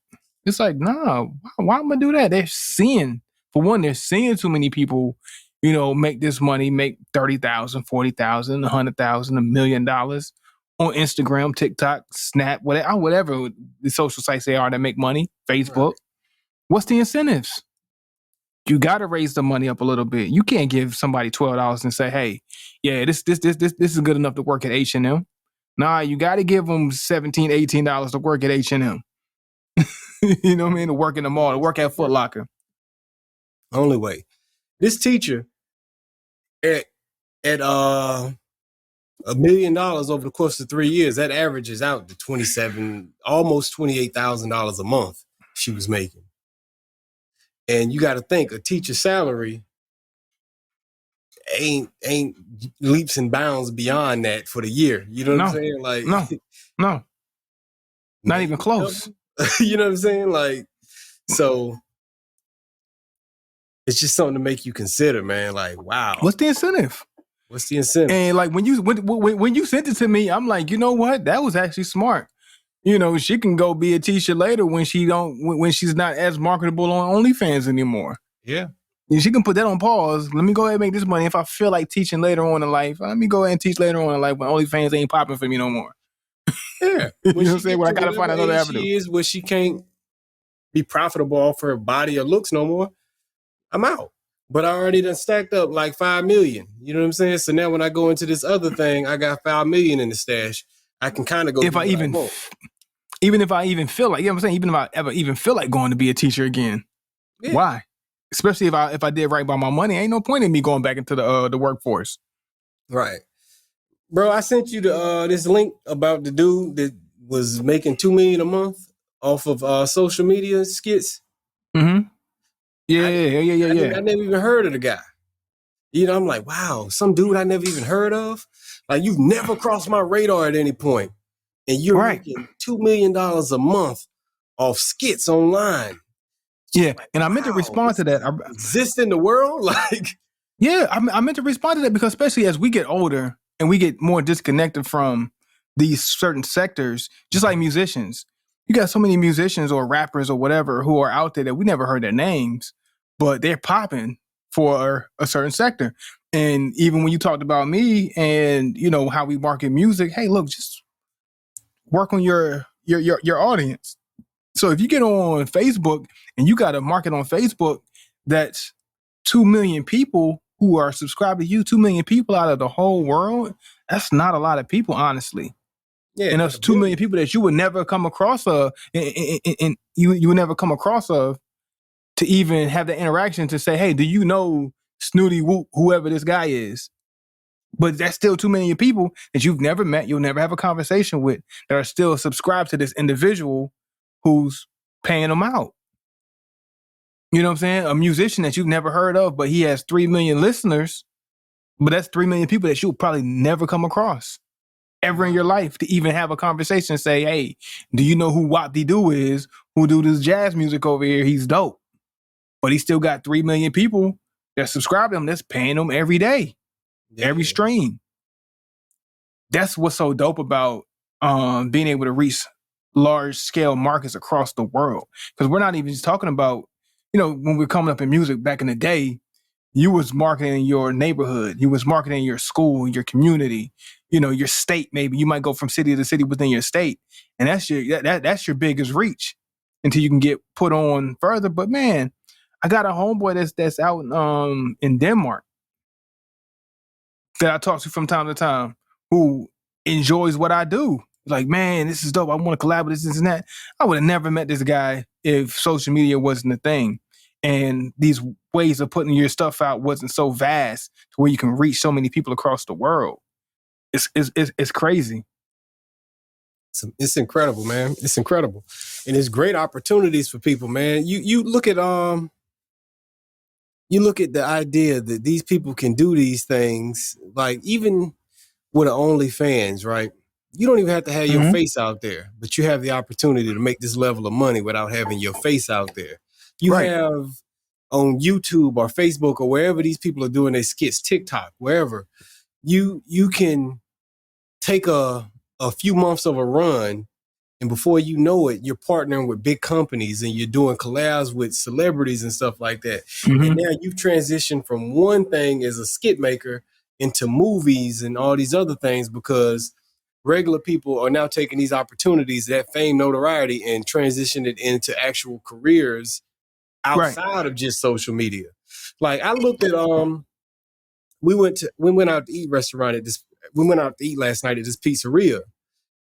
It's like, nah, why am I do that? They're seeing too many people, make this money, make $30,000, $40,000, $100,000, $1 million on Instagram, TikTok, Snap, whatever the social sites they are that make money, Facebook. Right. What's the incentives? You got to raise the money up a little bit. You can't give somebody $12 and say, "Hey, yeah, this is good enough to work at H&M." Nah, you got to give them $17, $18 to work at H&M. You know what I mean? To work in the mall, to work at Foot Locker. Only way. This teacher at $1 million over the course of 3 years, that averages out to $27, almost $28,000 a month she was making. And you got to think a teacher's salary ain't leaps and bounds beyond that for the year. You know what I'm saying? Like, no, not even close. You know what I'm saying? Like, so it's just something to make you consider, man. Like, wow, what's the incentive? And like when you sent it to me, I'm like, you know what? That was actually smart. She can go be a teacher later when she's not as marketable on OnlyFans anymore. Yeah. And she can put that on pause. Let me go ahead and make this money. If I feel like teaching later on in life, let me go ahead and teach later on in life when OnlyFans ain't popping for me no more. Yeah. You know what I'm saying? When I got to find another avenue. She is where she can't be profitable off her body or looks no more. I'm out. But I already done stacked up like 5 million. You know what I'm saying? So now when I go into this other thing, I got 5 million in the stash. I can kind of go. Even if I even feel like, you know what I'm saying? Even if I ever even feel like going to be a teacher again. Yeah. Why? Especially if I did right by my money, ain't no point in me going back into the workforce. Right. Bro, I sent you this link about the dude that was making $2 million a month off of social media skits. Mm-hmm. Yeah. I never even heard of the guy. I'm like, wow, some dude I never even heard of. Like, you've never crossed my radar at any point. And you're making $2 million a month off skits online. Yeah, and I meant to respond to that. Exist in the world? Like, yeah, I meant to respond to that because especially as we get older and we get more disconnected from these certain sectors, just like musicians. You got so many musicians or rappers or whatever who are out there that we never heard their names, but they're popping for a certain sector. And even when you talked about me and, how we market music, hey, look, just work on your your audience. So if you get on Facebook and you got a market on Facebook that's 2 million people who are subscribed to you, 2 million people out of the whole world, that's not a lot of people, honestly. Yeah, and that's 2 million people that you would never come across and you would never come across of to even have the interaction to say, hey, do you know Snooty Whoop, whoever this guy is? But that's still 2 million people that you've never met, you'll never have a conversation with, that are still subscribed to this individual who's paying them out. You know what I'm saying? A musician that you've never heard of, but he has 3 million listeners, but that's 3 million people that you'll probably never come across ever in your life to even have a conversation and say, hey, do you know who Wap De Doo is, who do this jazz music over here? He's dope. But he still got 3 million people that subscribe to him that's paying him every day, every stream. That's what's so dope about being able to reach large scale markets across the world. Because we're not even just talking about, when we're coming up in music back in the day, you was marketing your neighborhood, you was marketing your school, your community, your state. Maybe you might go from city to city within your state, and that's your biggest reach until you can get put on further. But man, I got a homeboy that's out in Denmark that I talk to from time to time who enjoys what I do. Like, man, this is dope. I want to collaborate this and that. I would have never met this guy if social media wasn't a thing. And these ways of putting your stuff out wasn't so vast to where you can reach so many people across the world. It's crazy. It's incredible, man. It's incredible. And it's great opportunities for people, man. You look at the idea that these people can do these things, like even with OnlyFans, right? You don't even have to have your face out there, but you have the opportunity to make this level of money without having your face out there. You have on YouTube or Facebook or wherever these people are doing their skits, TikTok, wherever, you can take a few months of a run, and before you know it, you're partnering with big companies and you're doing collabs with celebrities and stuff like that. And now you've transitioned from one thing as a skit maker into movies and all these other things, because regular people are now taking these opportunities, that fame, notoriety, and transition it into actual careers outside of just social media. Like I looked at we went out to eat we went out to eat last night at this pizzeria,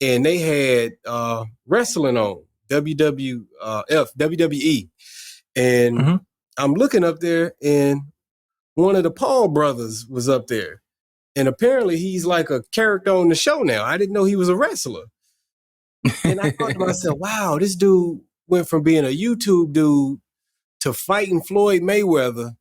and they had wrestling on, WWE. And I'm looking up there, and one of the Paul brothers was up there. And apparently he's like a character on the show now. I didn't know he was a wrestler. And I thought to myself, wow, this dude went from being a YouTube dude to fighting Floyd Mayweather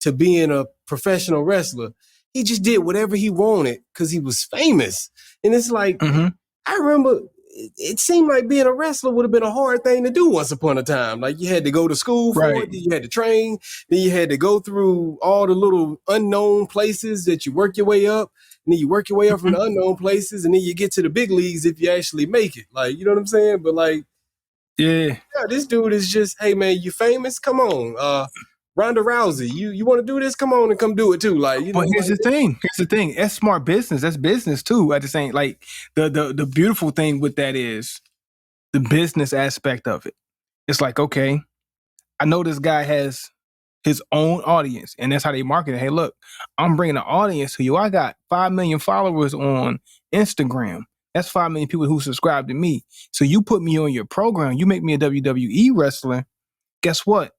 to being a professional wrestler. He just did whatever he wanted because he was famous. And it's like, I remember it seemed like being a wrestler would have been a hard thing to do once upon a time. Like you had to go to school for it, then you had to train, then you had to go through all the little unknown places that you work your way up, and then you work your way up from the unknown places, and then you get to the big leagues if you actually make it. Like, you know what I'm saying? But like, yeah, this dude is just, hey man, you famous? Come on. Ronda Rousey, you want to do this? Come on and come do it too. Like, you know. But here's the thing. That's smart business. That's business too. At the same, like the beautiful thing with that is the business aspect of it. It's like, okay, I know this guy has his own audience, and that's how they market it. Hey, look, I'm bringing an audience to you. I got 5 million followers on Instagram. That's 5 million people who subscribe to me. So you put me on your program, you make me a WWE wrestler. Guess what?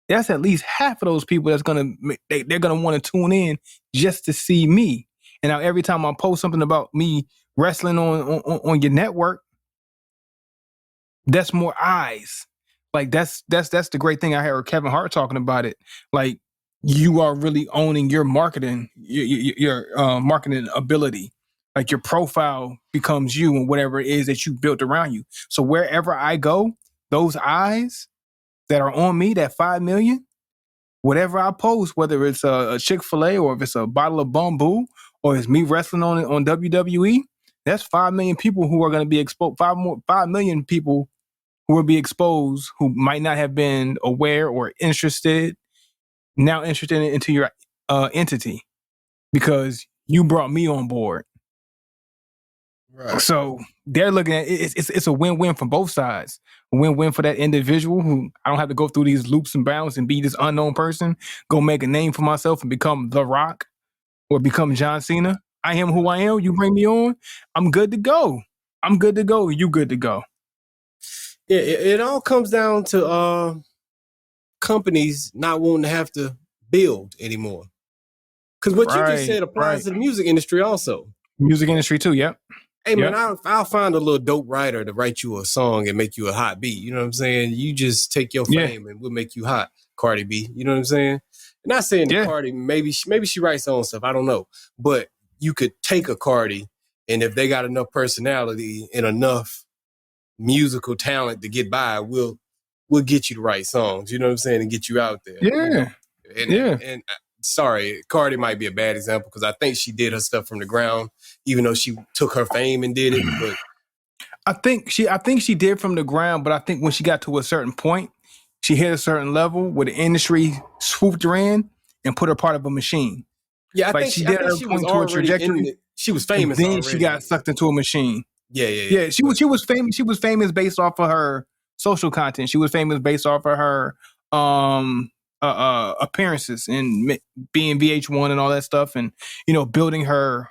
That's at least half of those people they're gonna want to tune in just to see me. And now every time I post something about me wrestling on your network, that's more eyes. Like that's the great thing. I heard Kevin Hart talking about it. Like you are really owning your marketing, your marketing ability. Like your profile becomes you and whatever it is that you built around you. So wherever I go, those eyes that are on me, that 5 million, whatever I post, whether it's a Chick-fil-A or if it's a bottle of Bamboo or it's me wrestling on WWE, that's 5 million people who are going to be exposed. 5 million people who will be exposed who might not have been aware or interested, now interested into your entity because you brought me on board. Right. So they're looking at it, it's a win-win from both sides. A win-win for that individual who I don't have to go through these loops and bounds and be this unknown person, go make a name for myself and become The Rock or become John Cena. I am who I am. You bring me on, I'm good to go. I'm good to go. You good to go. Yeah, it all comes down to companies not wanting to have to build anymore. Because what you just said applies to the music industry also. Music industry too, yep. Hey, man, I'll find a little dope writer to write you a song and make you a hot beat. You know what I'm saying? You just take your fame and we'll make you hot, Cardi B. You know what I'm saying? Not saying that Cardi, maybe she writes her own stuff. I don't know. But you could take a Cardi, and if they got enough personality and enough musical talent to get by, we'll get you to write songs. You know what I'm saying? And get you out there. Yeah. You know? And sorry, Cardi might be a bad example because I think she did her stuff from the ground, even though she took her fame and did it. But I think she did from the ground, but I think when she got to a certain point, she hit a certain level where the industry swooped her in and put her part of a machine. Yeah, I think she was already she was famous. And then she got sucked into a machine. Yeah. She was famous. She was famous based off of her social content. She was famous based off of her appearances and being VH1 and all that stuff, and building her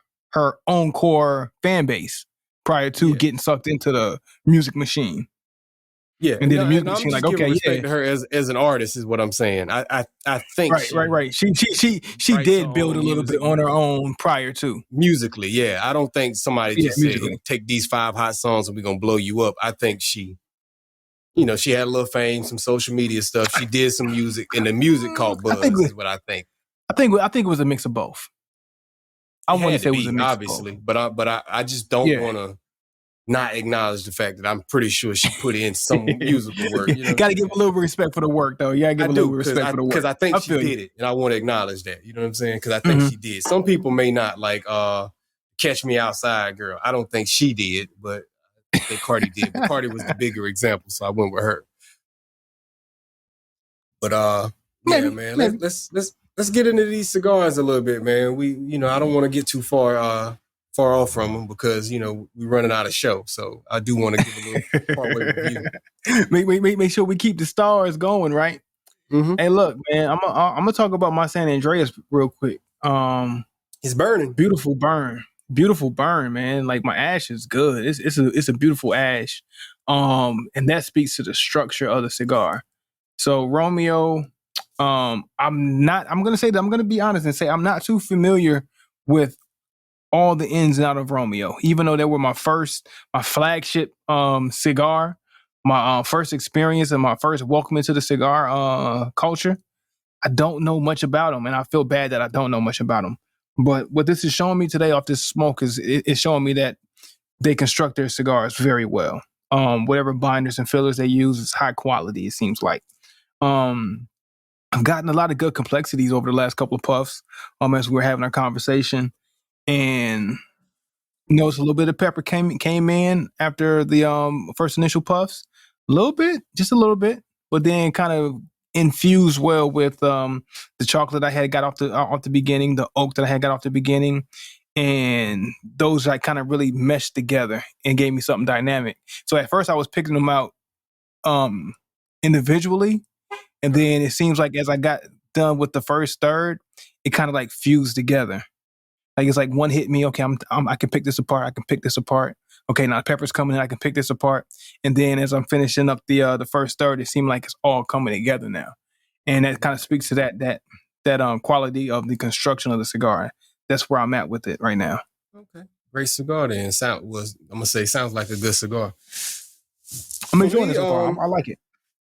own core fan base prior to getting sucked into the music machine. Yeah, and then the music machine, like, okay, respect to her as an artist is what I'm saying. I think right. She did build a little bit on her own prior to musically. Yeah, I don't think somebody just said, take these 5 hot songs and we're gonna blow you up. I think she had a little fame, some social media stuff. She did some music, and the music called buzz is what I think. I think it was a mix of both. I want to say it was a mix obviously, of both. but I just don't want to not acknowledge the fact that I'm pretty sure she put in some musical work. Got to give a little respect for the work, though. Yeah, give a little respect for the work. Because I think she did it, and I want to acknowledge that. You know what I'm saying? Because I think she did. Some people may not like Catch Me Outside, Girl. I don't think she did, but I think Cardi did. But Cardi was the bigger example, so I went with her. But man, let's get into these cigars a little bit, man. I don't want to get too far off from them because we're running out of show. So I do want to give a little part-way review. Make sure we keep the stars going, right? Mm-hmm. Hey, look, man, I'm gonna talk about my San Andreas real quick. It's burning, beautiful burn, man. Like, my ash is good. It's a beautiful ash, and that speaks to the structure of the cigar. So Romeo, I'm gonna be honest and say I'm not too familiar with all the ins and out of Romeo, even though they were my flagship cigar, my first experience and my first welcome into the cigar culture. I don't know much about them, and I feel bad that I don't know much about them. But what this is showing me today off this smoke is it's showing me that they construct their cigars very well. Whatever binders and fillers they use is high quality, it seems like. I've gotten a lot of good complexities over the last couple of puffs as we were having our conversation. And notice a little bit of pepper came in after the first initial puffs. Just a little bit, but then kind of infused well with the chocolate I had got off the beginning, the oak that I had got off the beginning, and those like kind of really meshed together and gave me something dynamic. So at first I was picking them out individually, and then it seems like as I got done with the first third, it kind of like fused together. Like, it's like one hit me. Okay, I can pick this apart. I can pick this apart. Okay, now the pepper's coming in. I can pick this apart. And then as I'm finishing up the first third, it seemed like it's all coming together now, and that kind of speaks to that quality of the construction of the cigar. That's where I'm at with it right now. Okay, great cigar. Then sounds like a good cigar. I'm enjoying it so far. I like it.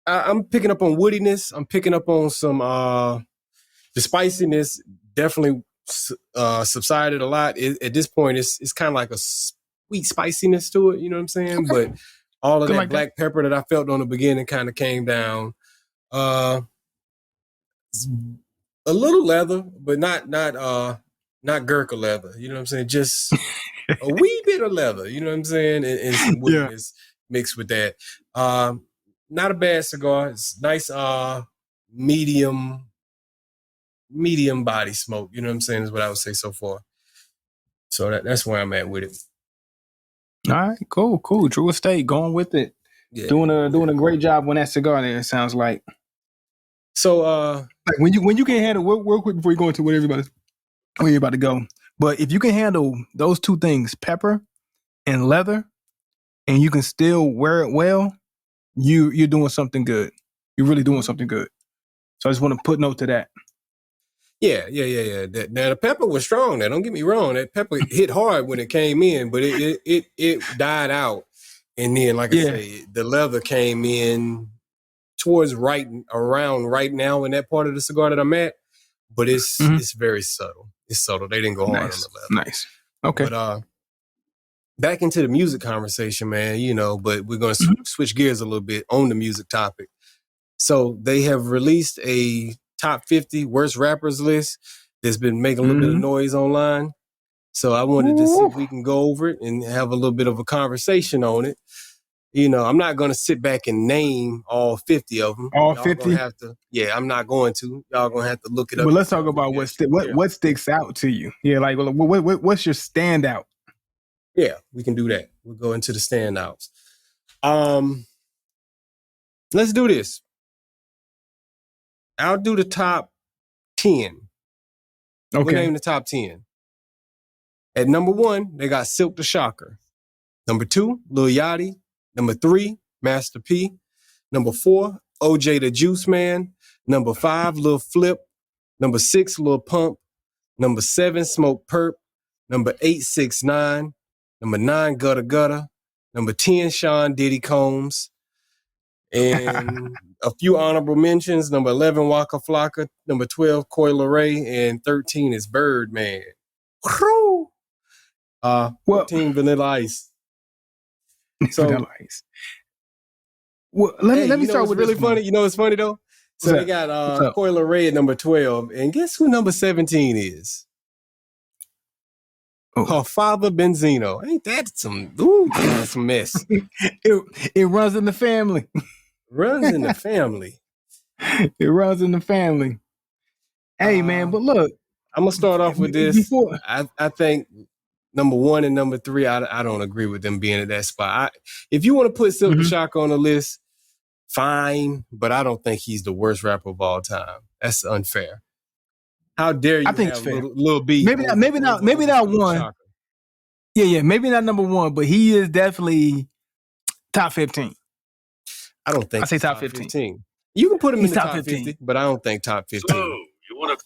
I'm picking up on woodiness. I'm picking up on some the spiciness. Definitely subsided a lot. At this point, it's kind of like a sweet spiciness to it. You know what I'm saying? Okay. But all of that black pepper that I felt on the beginning kind of came down. A little leather, but not Gurkha leather. You know what I'm saying? Just a wee bit of leather. You know what I'm saying? And some woodiness mixed with that. Not a bad cigar. It's nice, medium body smoke. You know what I'm saying? Is what I would say so far. So that's where I'm at with it. All right, cool. True Estate, going with it. Yeah, doing a great job on that cigar there, it sounds like. So like when you can handle real quick before you go into where you're about to go. But if you can handle those two things, pepper and leather, and you can still wear it well, you're doing something good. You're really doing something good. So I just want to put note to that. Yeah. Now the pepper was strong. Now don't get me wrong. That pepper hit hard when it came in, but it died out. And then, like I say, the leather came in towards around right now in that part of the cigar that I'm at. But it's very subtle. It's subtle. They didn't go hard on the leather. Nice. Okay. But back into the music conversation, man. But we're going to switch gears a little bit on the music topic. So they have released a top 50 worst rappers list that's been making a little bit of noise online. So I wanted to see if we can go over it and have a little bit of a conversation on it. I'm not going to sit back and name all 50 of them. All 50? I'm not going to. Y'all going to have to look it up. But let's talk about what sticks out to you. Yeah, like what's your standout? Yeah, we can do that. We'll go into the standouts. Let's do this. I'll do the top 10. Okay. We'll name the top 10. At number 1, they got Silk the Shocker. Number 2, Lil Yachty. Number 3, Master P. Number 4, OJ the Juice Man. Number 5, Lil Flip. Number 6, Lil Pump. Number 7, Smoke Perp. Number 8, 6ix9ine. Number 9, Gutter Gutter. Number 10, Sean Diddy Combs. And a few honorable mentions. Number 11, Waka Flocka. Number 12, Coi Leray. And 13 is Birdman. 14, Vanilla Ice. So, Vanilla Ice. Well, let me start with really funny. You know what's funny though? So they got Coi Leray at number 12. And guess who number 17 is? Her father, Benzino. Ain't that that's some mess. It runs in the family. Runs in the family. It runs in the family. Hey, man, but look. I'm going to start off with this. I think number 1 and number 3, I don't agree with them being at that spot. If you want to put Silk the Shocker on the list, fine, but I don't think he's the worst rapper of all time. That's unfair. How dare you? I think it's fair. Little B. Maybe not 1. Yeah, maybe not number 1, but he is definitely top 15. I don't think. I say top 15. You can put him in the top 50, but I don't think top 15. So,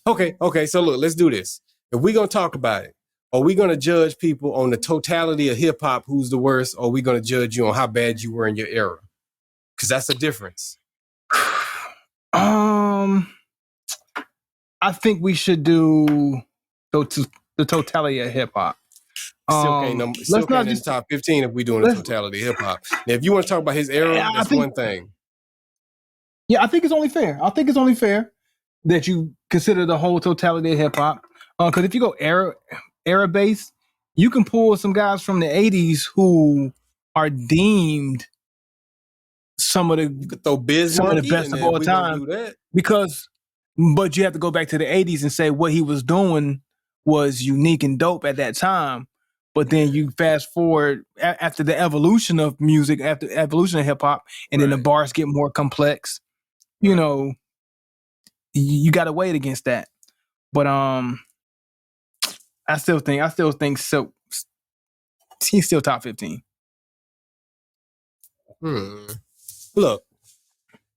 Okay. So look, let's do this. If we're gonna talk about it, are we gonna judge people on the totality of hip hop? Who's the worst? Or are we gonna judge you on how bad you were in your era? Because that's a difference. I think we should do the totality of hip hop. Still can't in the top 15 if we're doing the totality of hip hop. Now, if you want to talk about his era, that's one thing. Yeah, I think it's only fair. That you consider the whole totality of hip hop. Because if you go era based, you can pull some guys from the 80s who are deemed some of the best of all time. But you have to go back to the 80s and say what he was doing was unique and dope at that time. But then you fast forward after the evolution of music, after the evolution of hip hop, and then the bars get more complex. You got to weigh it against that. But I still think Silk. He's still top 15. Look,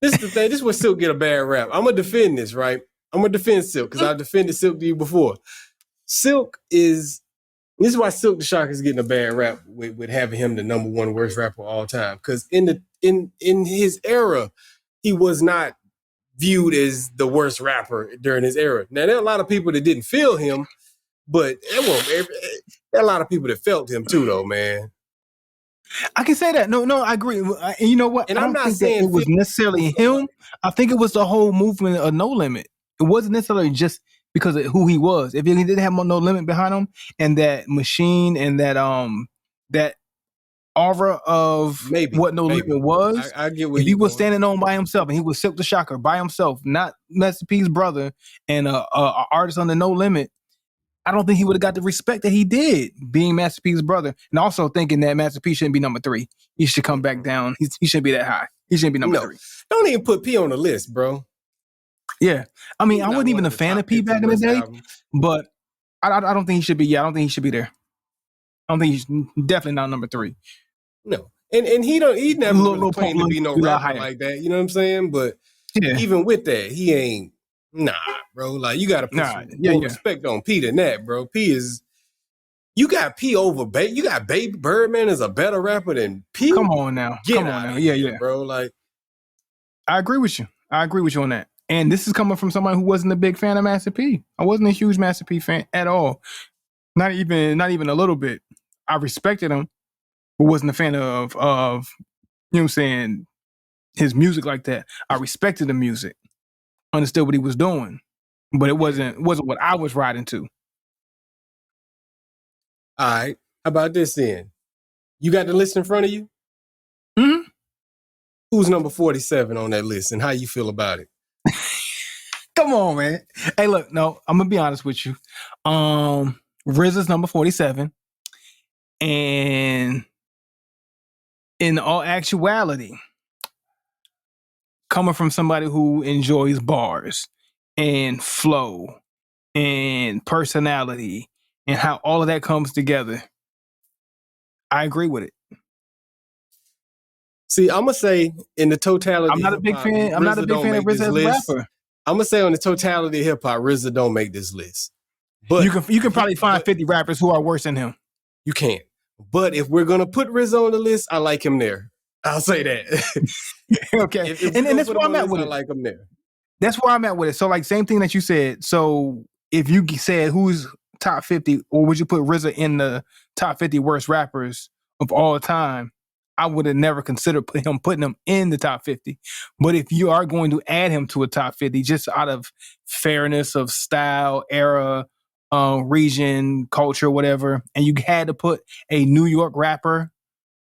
this is the thing. This is where Silk get a bad rap. I'm gonna defend this, right? I'm gonna defend Silk because I defended Silk to you before. This is why Silk the Shocker is getting a bad rap with having him the number 1 worst rapper of all time. Because in his era, he was not viewed as the worst rapper during his era. Now there are a lot of people that didn't feel him, but there are a lot of people that felt him too, though, man. I can say that. No, I agree. And you know what? And I don't think that it was necessarily him. I think it was the whole movement of No Limit. It wasn't necessarily just because of who he was. If he didn't have No Limit behind him and that machine and that aura of what No Limit was, I get what if he was standing on by himself and he was Silk the Shocker by himself, not Master P's brother and a artist under No Limit, I don't think he would have got the respect that he did being Master P's brother, and also thinking that Master P shouldn't be number 3. He should come back down. He shouldn't be that high. He shouldn't be number 3. Don't even put P on the list, bro. Yeah, I mean, I wasn't even a fan of P back in the day, but I don't think he should be. Yeah, I don't think he should be there. I don't think he's definitely not number 3. No, and he never really claimed to be no rapper like that. You know what I'm saying? But even with that, he ain't. Nah, bro. Like, you got to put some respect on P than that, bro. P is. You got P over Baby. You got Baby Birdman is a better rapper than P. Come on now. Yeah, bro. Like, I agree with you. On that. And this is coming from somebody who wasn't a big fan of Master P. I wasn't a huge Master P fan at all. Not even a little bit. I respected him, but wasn't a fan of you know what I'm saying, his music like that. I respected the music, understood what he was doing, but it wasn't what I was riding to. All right. How about this then? You got the list in front of you? Mm-hmm. Who's number 47 on that list, and how you feel about it? Come on, man. Hey, look, no, I'm gonna be honest with you. RZA's number 47. And in all actuality, coming from somebody who enjoys bars and flow and personality and how all of that comes together, I agree with it. See, I'm gonna say in the totality, I'm not a big fan of RZA as a rapper. I'm gonna say on the totality of hip hop, RZA don't make this list. But you can probably find 50 rappers who are worse than him. You can't. But if we're gonna put RZA on the list, I like him there. I'll say that. Okay, and that's where I'm at with it. I like him there. That's where I'm at with it. So, like, same thing that you said. So, if you said who's top 50, or would you put RZA in the top 50 worst rappers of all time, I would have never considered putting him in the top 50. But if you are going to add him to a top 50, just out of fairness of style, era, region, culture, whatever, and you had to put a New York rapper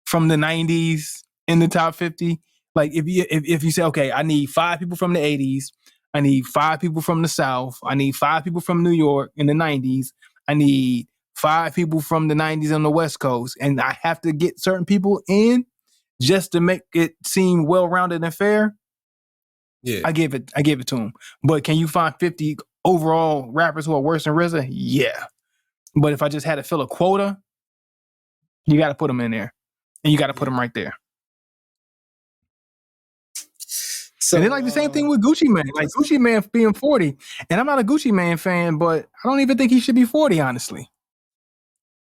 from the 90s in the top 50, like if you say, okay, I need 5 people from the 80s, I need 5 people from the South, I need 5 people from New York in the 90s, I need 5 people from the 90s on the West Coast, and I have to get certain people in just to make it seem well-rounded and fair. Yeah, I give it to him. But can you find 50 overall rappers who are worse than RZA? Yeah. But if I just had to fill a quota, you got to put them in there, and you got to put them right there. So, and then, like, the same thing with Gucci Mane. Like, Gucci Mane being 40, and I'm not a Gucci Mane fan, but I don't even think he should be 40, honestly.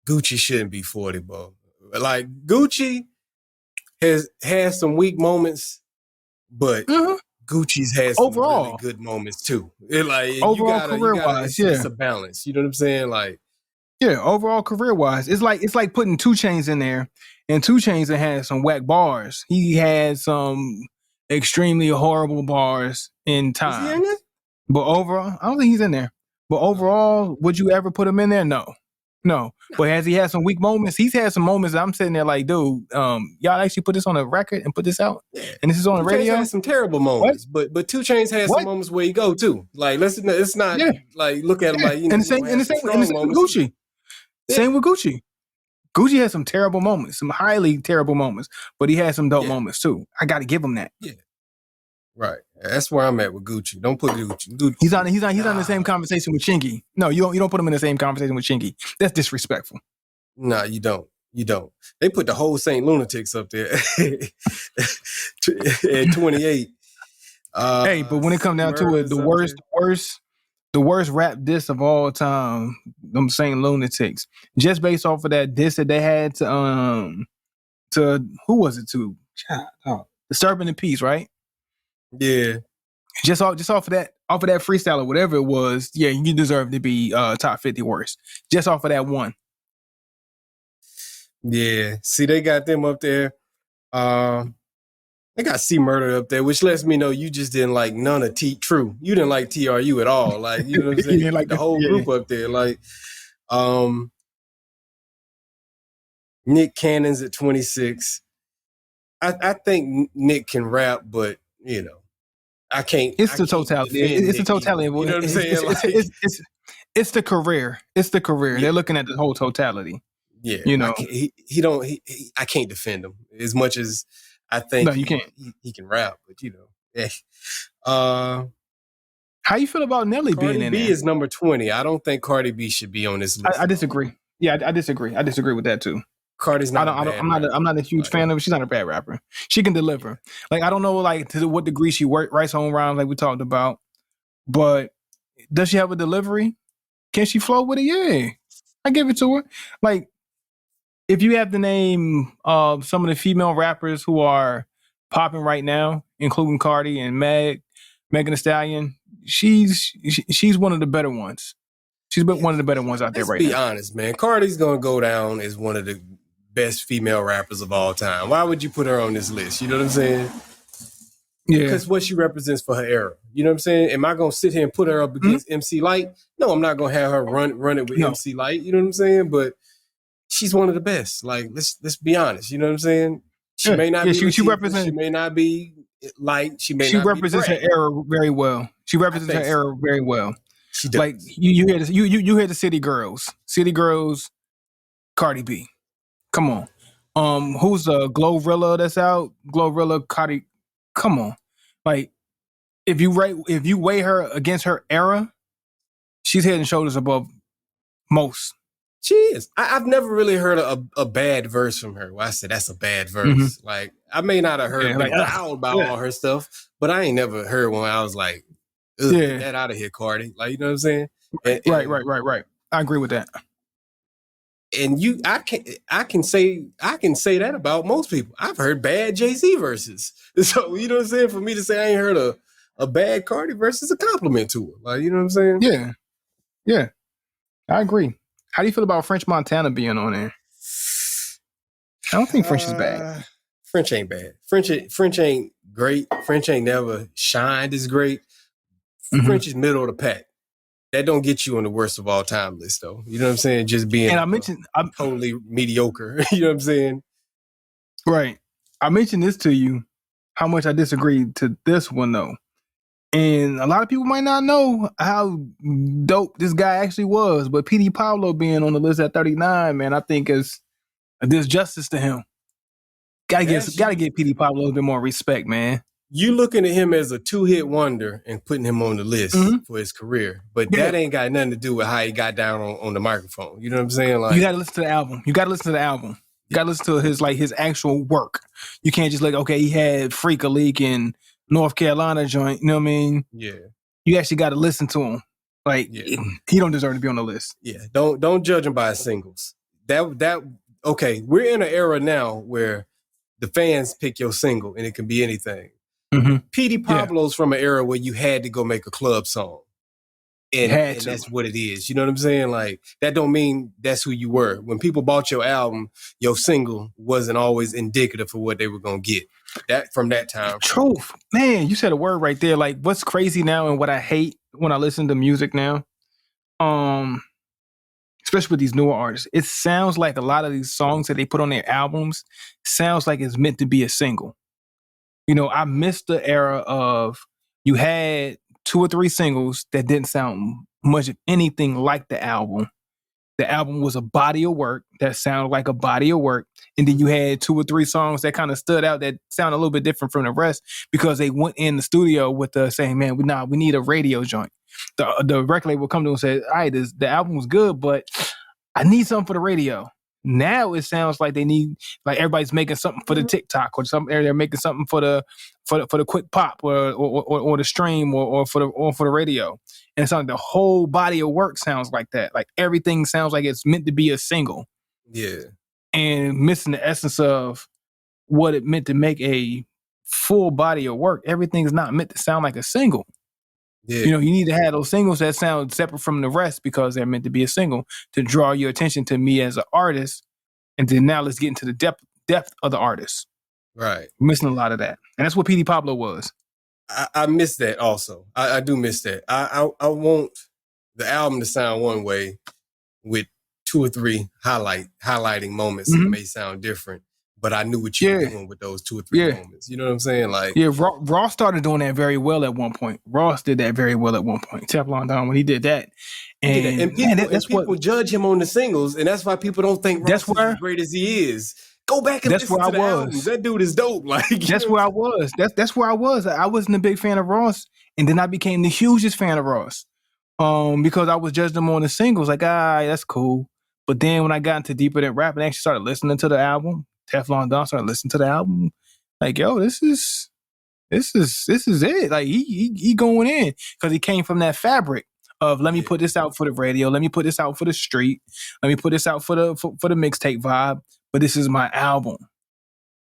Gucci shouldn't be 40, bro. Like, Gucci has some weak moments, but Gucci's had some overall really good moments too. Overall career-wise, it's a balance. You know what I'm saying? Like, yeah, overall career-wise, it's like putting 2 Chainz in there, and 2 Chainz had some whack bars. He had some extremely horrible bars in time. Is he in there? But overall, I don't think he's in there. But overall, would you ever put him in there? No. But has he had some weak moments? He's had some moments that I'm sitting there like, dude, y'all actually put this on a record and put this out? And this is on the radio? 2 Chainz had some terrible moments. What? But 2 Chainz had some moments where you go too. Like, it's not like, look at him like, you know. And the same with Gucci. Yeah. Same with Gucci. Gucci had some terrible moments, some highly terrible moments, but he had some dope moments too. I got to give him that. Yeah. Right. That's where I'm at with Gucci. Don't put Gucci. He's on the same conversation with Chingy. No, you don't put him in the same conversation with Chingy. That's disrespectful. Nah, you don't. They put the whole Saint Lunatics up there at 28. Hey, but when it comes down to it, the worst rap diss of all time, them Saint Lunatics, just based off of that diss that they had to who was it to? Disturbing the Peace, right? Yeah. Just off of that freestyle or whatever it was, yeah, you deserve to be top 50 worst. Just off of that one. Yeah. See, they got them up there. They got C Murder up there, which lets me know you just didn't like none of True. You didn't like TRU at all. Like, you know what I'm saying? Like the whole group up there. Like, Nick Cannon's at 26. I think Nick can rap, but you know, I can't. It's the totality. It's the totality. You know what I'm saying? It's the career. It's the career. Yeah. They're looking at the whole totality. Yeah, you know, I can't defend him as much as I think. No, you can't. He can rap, but yeah. How you feel about Nelly being in there? Cardi B is number 20. I don't think Cardi B should be on this list. I disagree. Yeah, I disagree. I disagree with that too. Cardi's not. I'm not a huge fan of her. She's not a bad rapper. She can deliver. Like I don't know, like to what degree she writes her own rhymes, like we talked about. But does she have a delivery? Can she flow with it? Yeah, I give it to her. Like if you have to name some of the female rappers who are popping right now, including Cardi and Megan Thee Stallion, she's one of the better ones. She's been one of the better ones out there right now. Let's be honest, man. Cardi's gonna go down as one of the best female rappers of all time. Why would you put her on this list? You know what I'm saying? Yeah. Because what she represents for her era. You know what I'm saying? Am I gonna sit here and put her up against MC Lyte? No, I'm not gonna have her run it with MC Lyte. You know what I'm saying? But she's one of the best. Like let's be honest. You know what I'm saying? She may not be. She represents. She may not be Lyte. She represents her era very well. She represents her era very well. She does. Like you hear this, you hear the City Girls, Cardi B. Come on. Who's the Glorilla that's out? Glorilla, Cardi. Come on. Like if you weigh her against her era, she's head and shoulders above most. She is. I've never really heard a bad verse from her. Well, I said that's a bad verse. Mm-hmm. Like I may not have heard loud about all her stuff, but I ain't never heard one. I was like, get that out of here, Cardi. Like you know what I'm saying? Right. I agree with that. And I can say that about most people. I've heard bad Jay-Z verses. So you know what I'm saying? For me to say I ain't heard a bad Cardi verse is a compliment to her. Like you know what I'm saying? Yeah. I agree. How do you feel about French Montana being on there? I don't think French is bad. French ain't bad. French ain't great. French ain't never shined as great. Mm-hmm. French is middle of the pack. That don't get you on the worst of all time list, though. You know what I'm saying? Just being I'm totally mediocre. You know what I'm saying? Right. I mentioned this to you, how much I disagree to this one, though. And a lot of people might not know how dope this guy actually was, but P.D. Pablo being on the list at 39, man, I think is a disjustice to him. Gotta give P.D. Pablo a bit more respect, man. You looking at him as a 2-hit wonder and putting him on the list for his career, but that ain't got nothing to do with how he got down on the microphone. You know what I'm saying? Like you got to listen to the album. You got to listen to his actual work. You can't just okay, he had Freak a Leak in North Carolina joint. You know what I mean? Yeah. You actually got to listen to him. Like he don't deserve to be on the list. Yeah. Don't judge him by his singles. Okay. We're in an era now where the fans pick your single and it can be anything. Mm-hmm. P.D. Pablo's from an era where you had to go make a club song. And that's what it is. You know what I'm saying? Like, that don't mean that's who you were. When people bought your album, your single wasn't always indicative for what they were going to get. That from that time. Truth. Man, you said a word right there. Like, what's crazy now and what I hate when I listen to music now, especially with these newer artists, it sounds like a lot of these songs that they put on their albums sounds like it's meant to be a single. You know, I missed the era of you had 2 or 3 singles that didn't sound much of anything like the album. The album was a body of work that sounded like a body of work. And then you had 2 or 3 songs that kind of stood out that sound a little bit different from the rest because they went in the studio with saying, man, we need a radio joint. The record label will come to them and say, all right, the album was good, but I need something for the radio. Now it sounds like they need, like everybody's making something for the TikTok or something. They're making something for the quick pop or the stream or for the radio. And it's like the whole body of work sounds like that. Like everything sounds like it's meant to be a single. Yeah. And missing the essence of what it meant to make a full body of work. Everything's not meant to sound like a single. Yeah. You know, you need to have those singles that sound separate from the rest because they're meant to be a single to draw your attention to me as an artist. And then now let's get into the depth of the artist. Right. We're missing a lot of that. And that's what P.D. Pablo was. I miss that also. I do miss that. I want the album to sound one way with 2 or 3 highlighting moments that may sound different. but I knew what you were doing with those 2 or 3 moments. You know what I'm saying? Like, Ross started doing that very well at one point. Ross did that very well at one point. Teflon Don, when he did that. And people judge him on the singles, and that's why people don't think Ross is as great as he is. Go back and listen to the albums. That dude is dope. Like, that's where I was. That's where I was. I wasn't a big fan of Ross, and then I became the hugest fan of Ross. Because I was judging him on the singles, like, that's cool. But then when I got into deeper than rap and actually started listening to the album, Teflon Don started listening to the album, like, yo, this is it. Like, he going in because he came from that fabric of let me put this out for the radio, let me put this out for the street, let me put this out for the mixtape vibe, but this is my album,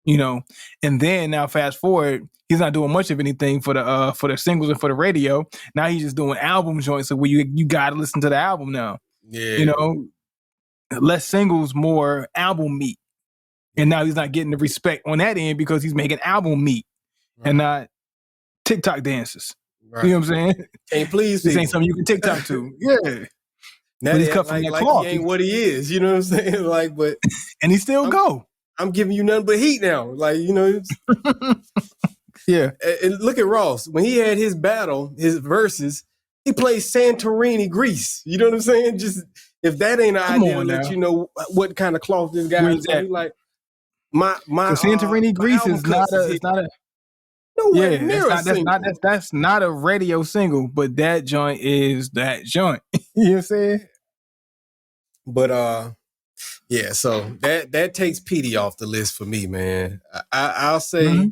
you know. And then now fast forward, he's not doing much of anything for the singles and for the radio. Now he's just doing album joints, so where you gotta listen to the album now. Yeah, you know, less singles, more album meat. And now he's not getting the respect on that end because he's making album meat and not TikTok dances. Right. You know what I'm saying? Can't please this ain't something you can TikTok to. Yeah. Now he's cut from that cloth. He ain't what he is. You know what I'm saying? Like, but and he still go. I'm giving you nothing but heat now. Like, you know. Yeah. And look at Ross. When he had his battle, his verses, he played Santorini Greece. You know what I'm saying? Just if that ain't an idea to let you know what kind of cloth this guy is, like my Santorini Greece is not a that's not a radio single, but that joint is that joint. You know what I'm saying? But yeah, so that takes Petey off the list for me, man. I'll say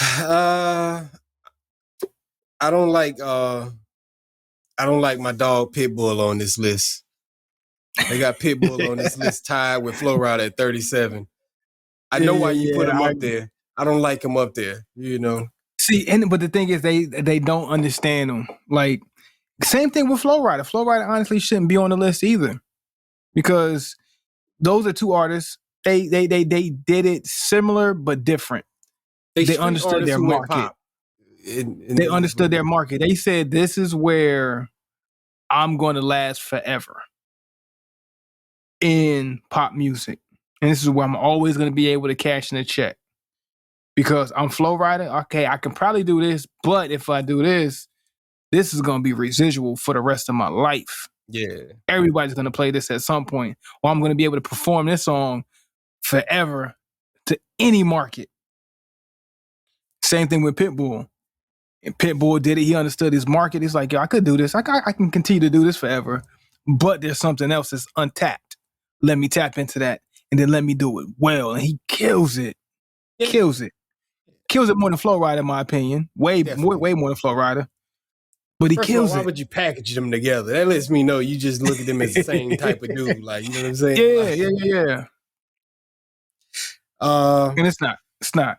I don't like my dog Pitbull on this list. They got Pitbull on this list tied with Flo Rida at 37. I know why you put him up there. I don't like him up there, you know. See, but the thing is, they don't understand him. Like, same thing with Flo Rida. Flo Rida honestly shouldn't be on the list either, because those are two artists. They did it similar but different. They understood their market. They understood their market. They said, this is where I'm going to last forever in pop music. And this is where I'm always going to be able to cash in a check. Because I'm Flo Rida. Okay, I can probably do this, but if I do this, this is going to be residual for the rest of my life. Yeah. Everybody's going to play this at some point. Or I'm going to be able to perform this song forever to any market. Same thing with Pitbull. And Pitbull did it. He understood his market. He's like, yo, I could do this. I can continue to do this forever. But there's something else that's untapped. Let me tap into that. And then let me do it well. And he kills it. Yeah. Kills it more than Flo Rida, in my opinion. Way more than Flo Rida. But he kills it. Why would you package them together? That lets me know you just look at them as the same type of dude. Like, you know what I'm saying? Yeah. And it's not.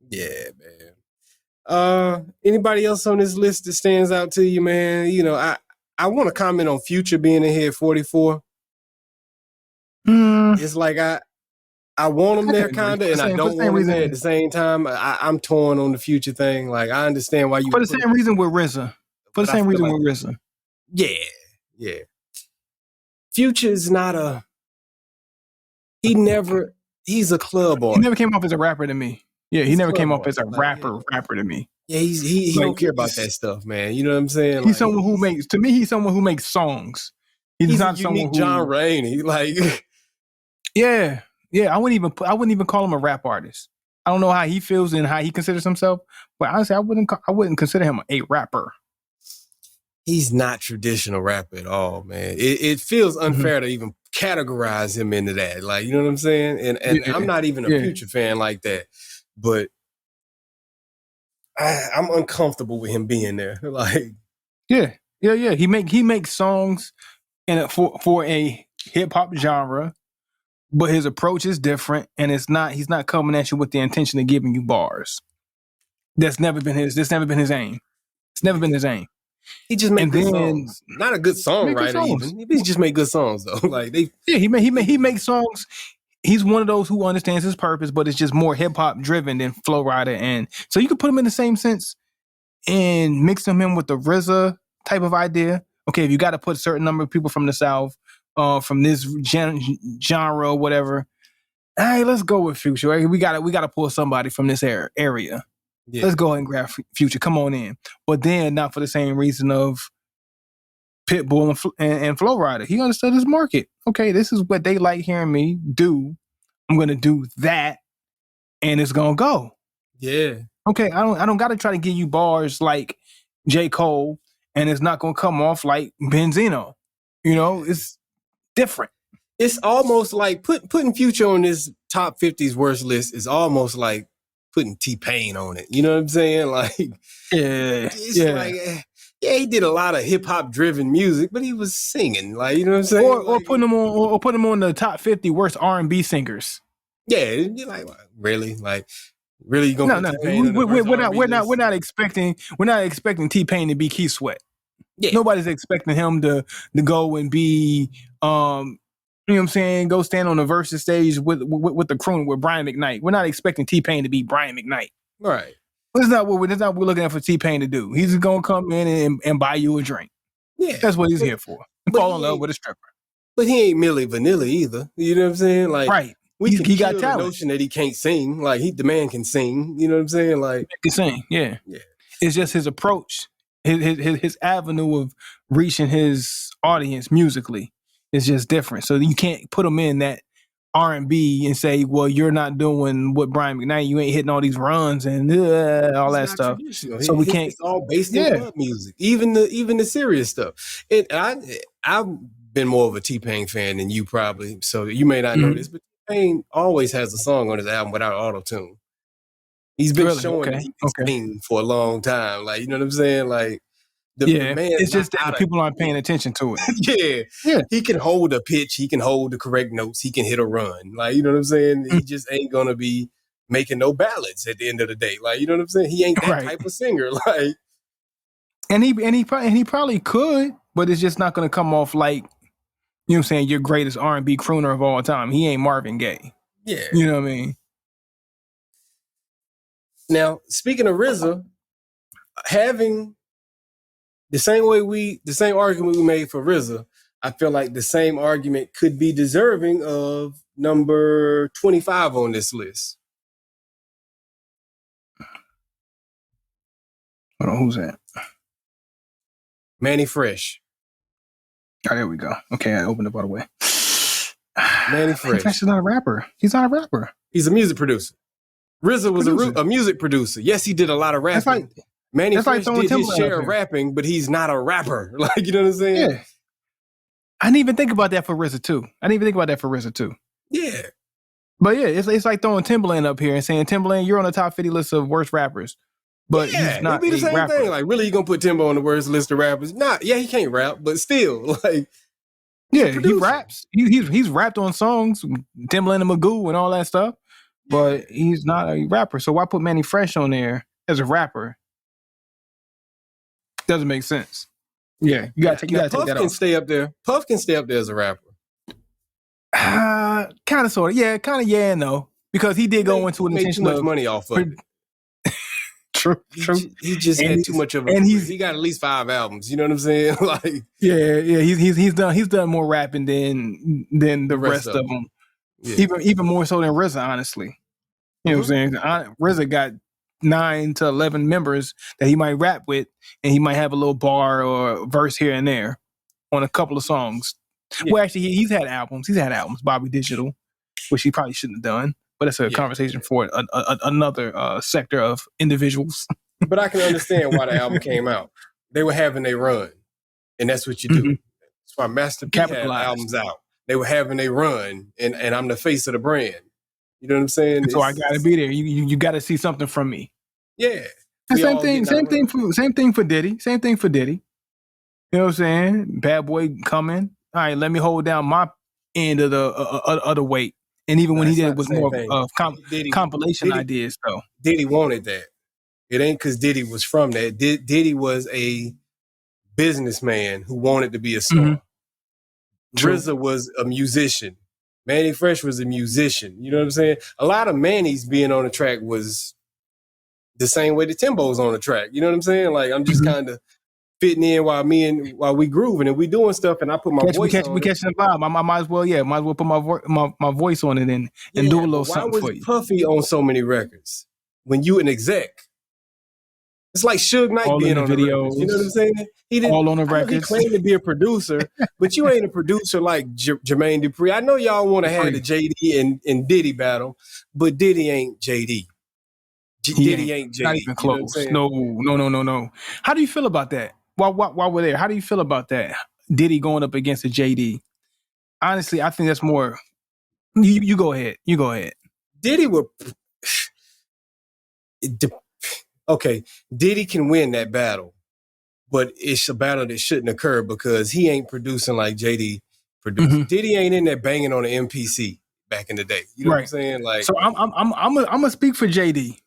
Yeah, man. Anybody else on this list that stands out to you, man? You know, I want to comment on Future being in here at 44. It's like I want him there, kind of, and I don't want him there at the same time. I'm torn on the Future thing. Like, I understand why you... For the same reason with RZA. Yeah. Future is not a... He's a club artist. He never came off as a rapper to me. Yeah, he never came off as a rapper to me. Yeah, he don't care about that stuff, man. You know what I'm saying? He's someone who makes... To me, he's someone who makes songs. He's not someone who... John Rainey, like... Yeah. I wouldn't even call him a rap artist. I don't know how he feels and how he considers himself, but honestly, I wouldn't consider him a rapper. He's not traditional rapper at all, man. It feels unfair to even categorize him into that. Like, you know what I'm saying? And I'm not even a Future fan like that, but I'm uncomfortable with him being there. Like, yeah. He makes songs for a hip hop genre. But his approach is different, and he's not coming at you with the intention of giving you bars. That's never been his aim. It's never been his aim. He just makes good songs. Not a good songwriter even. He just make good songs though. Like he makes songs. He's one of those who understands his purpose, but it's just more hip hop driven than Flo Rida. And so you could put him in the same sense and mix him in with the RZA type of idea. Okay, if you got to put a certain number of people from the South, from this genre, whatever, Hey, let's go with Future. Right? We gotta pull somebody from this area. Yeah. Let's go ahead and grab Future. Come on in. But then not for the same reason of Pitbull and Flow Rider. He understood his market. Okay, this is what they like hearing me do. I'm gonna do that, and it's gonna go. Yeah. Okay, I don't gotta try to give you bars like J. Cole, and it's not gonna come off like Benzino. You know, it's different. It's almost like putting Future on this top 50's worst list is almost like putting T-Pain on it. You know what I'm saying? Like, it's like, he did a lot of hip hop driven music, but he was singing. Like, you know what I'm saying? Or putting him on the top 50 worst R&B singers. Yeah, you're like, really? Like, really? You gonna put T-Pain we're not expecting T-Pain to be Keith Sweat. Yeah. Nobody's expecting him to go and be you know what I'm saying? Go stand on the Versus stage with the crooner with Brian McKnight. We're not expecting T-Pain to be Brian McKnight. Right. That's not what we're looking at for T-Pain to do. He's gonna come in and buy you a drink. Yeah. That's what he's here for. And fall in love with a stripper. But he ain't Milli Vanilli either. You know what I'm saying? Like, right. He got talent. The notion that he can't sing. Like, the man can sing. You know what I'm saying? Like, he can sing. Yeah. It's just his approach, his avenue of reaching his audience musically is just different. So you can't put him in that R&B and say, well, you're not doing what Brian McKnight, you ain't hitting all these runs and all that stuff. So we can't. It's all based in club music, even the serious stuff. I've been more of a T-Pain fan than you probably, so you may not know this, but T-Pain always has a song on his album without auto-tune. He's been showing that he can sing for a long time. Like, you know what I'm saying? Like, the man, it's just that people aren't paying attention to it. Yeah. He can hold a pitch. He can hold the correct notes. He can hit a run. Like, you know what I'm saying? He just ain't gonna be making no ballads at the end of the day. Like, you know what I'm saying? He ain't that type of singer. Like, and he probably could, but it's just not gonna come off like, you know what I'm saying, your greatest R&B crooner of all time. He ain't Marvin Gaye. Yeah. You know what I mean? Now, speaking of RZA, having the same argument we made for RZA, I feel like the same argument could be deserving of number 25 on this list. Hold on, who's that? Manny Fresh. Oh, there we go. Okay, I opened it by the way. Manny Fresh is not a rapper. He's not a rapper. He's a music producer. RZA was a music producer. Yes, he did a lot of rapping. Manny Fresh did his share of rapping, but he's not a rapper. Like, you know what I'm saying? Yeah. I didn't even think about that for RZA too. Yeah. But yeah, it's like throwing Timbaland up here and saying, Timbaland, you're on the top 50 list of worst rappers. But he's not. It'd be the same thing. Like, really, you gonna put Timbo on the worst list of rappers? Nah, yeah, he can't rap, but still, like, yeah, he raps. He's rapped on songs, Timbaland and Magoo and all that stuff. But he's not a rapper. So why put Manny Fresh on there as a rapper? Doesn't make sense. Yeah, you gotta take that off. Puff can stay up there. Puff can stay up there as a rapper. Kind of, sort of. Yeah, kind of. Yeah, and no, because he did go into an intention too much money off of it. True. He just had too much of it. And he got at least 5 albums. You know what I'm saying? Like, yeah. He's done more rapping than the rest of them. Yeah. Even more so than RZA, honestly. You know what I'm saying? RZA got 9 to 11 members that he might rap with, and he might have a little bar or verse here and there on a couple of songs. Yeah. Well, actually, he's had albums. Bobby Digital, which he probably shouldn't have done, but it's a conversation for another sector of individuals. But I can understand why the album came out. They were having a run, and that's what you do. That's why Master P had albums out. They were having a run, and I'm the face of the brand. You know what I'm saying? So I gotta be there. You gotta see something from me. Yeah. Same thing for Diddy. You know what I'm saying? Bad Boy coming. All right, let me hold down my end of the weight. And even when he did it was more of compilation ideas, though. Diddy wanted that. It ain't because Diddy was from that. Diddy was a businessman who wanted to be a star. RZA was a musician. Manny Fresh was a musician. You know what I'm saying? A lot of Manny's being on the track was the same way the Timbo's on the track. You know what I'm saying? Like, I'm just kind of fitting in while we grooving and we doing stuff, and I put my voice on it. We catching the vibe. I might as well put my voice on it and do a little something for you. Why was Puffy on so many records when you an exec? It's like Suge Knight all being on the videos. You know what I'm saying? He didn't all on the records. He claimed to be a producer, but you ain't a producer like Jermaine Dupri. I know y'all want to have the JD and Diddy battle, but Diddy ain't JD. Diddy ain't JD. Not even close. No. How do you feel about that? While we're there, how do you feel about that? Diddy going up against a JD? Honestly, I think that's more. You go ahead. Diddy would. Okay, Diddy can win that battle, but it's a battle that shouldn't occur because he ain't producing like JD produced. Mm-hmm. Diddy ain't in there banging on the MPC back in the day. You know what I'm saying? Like, so I'm gonna speak for JD.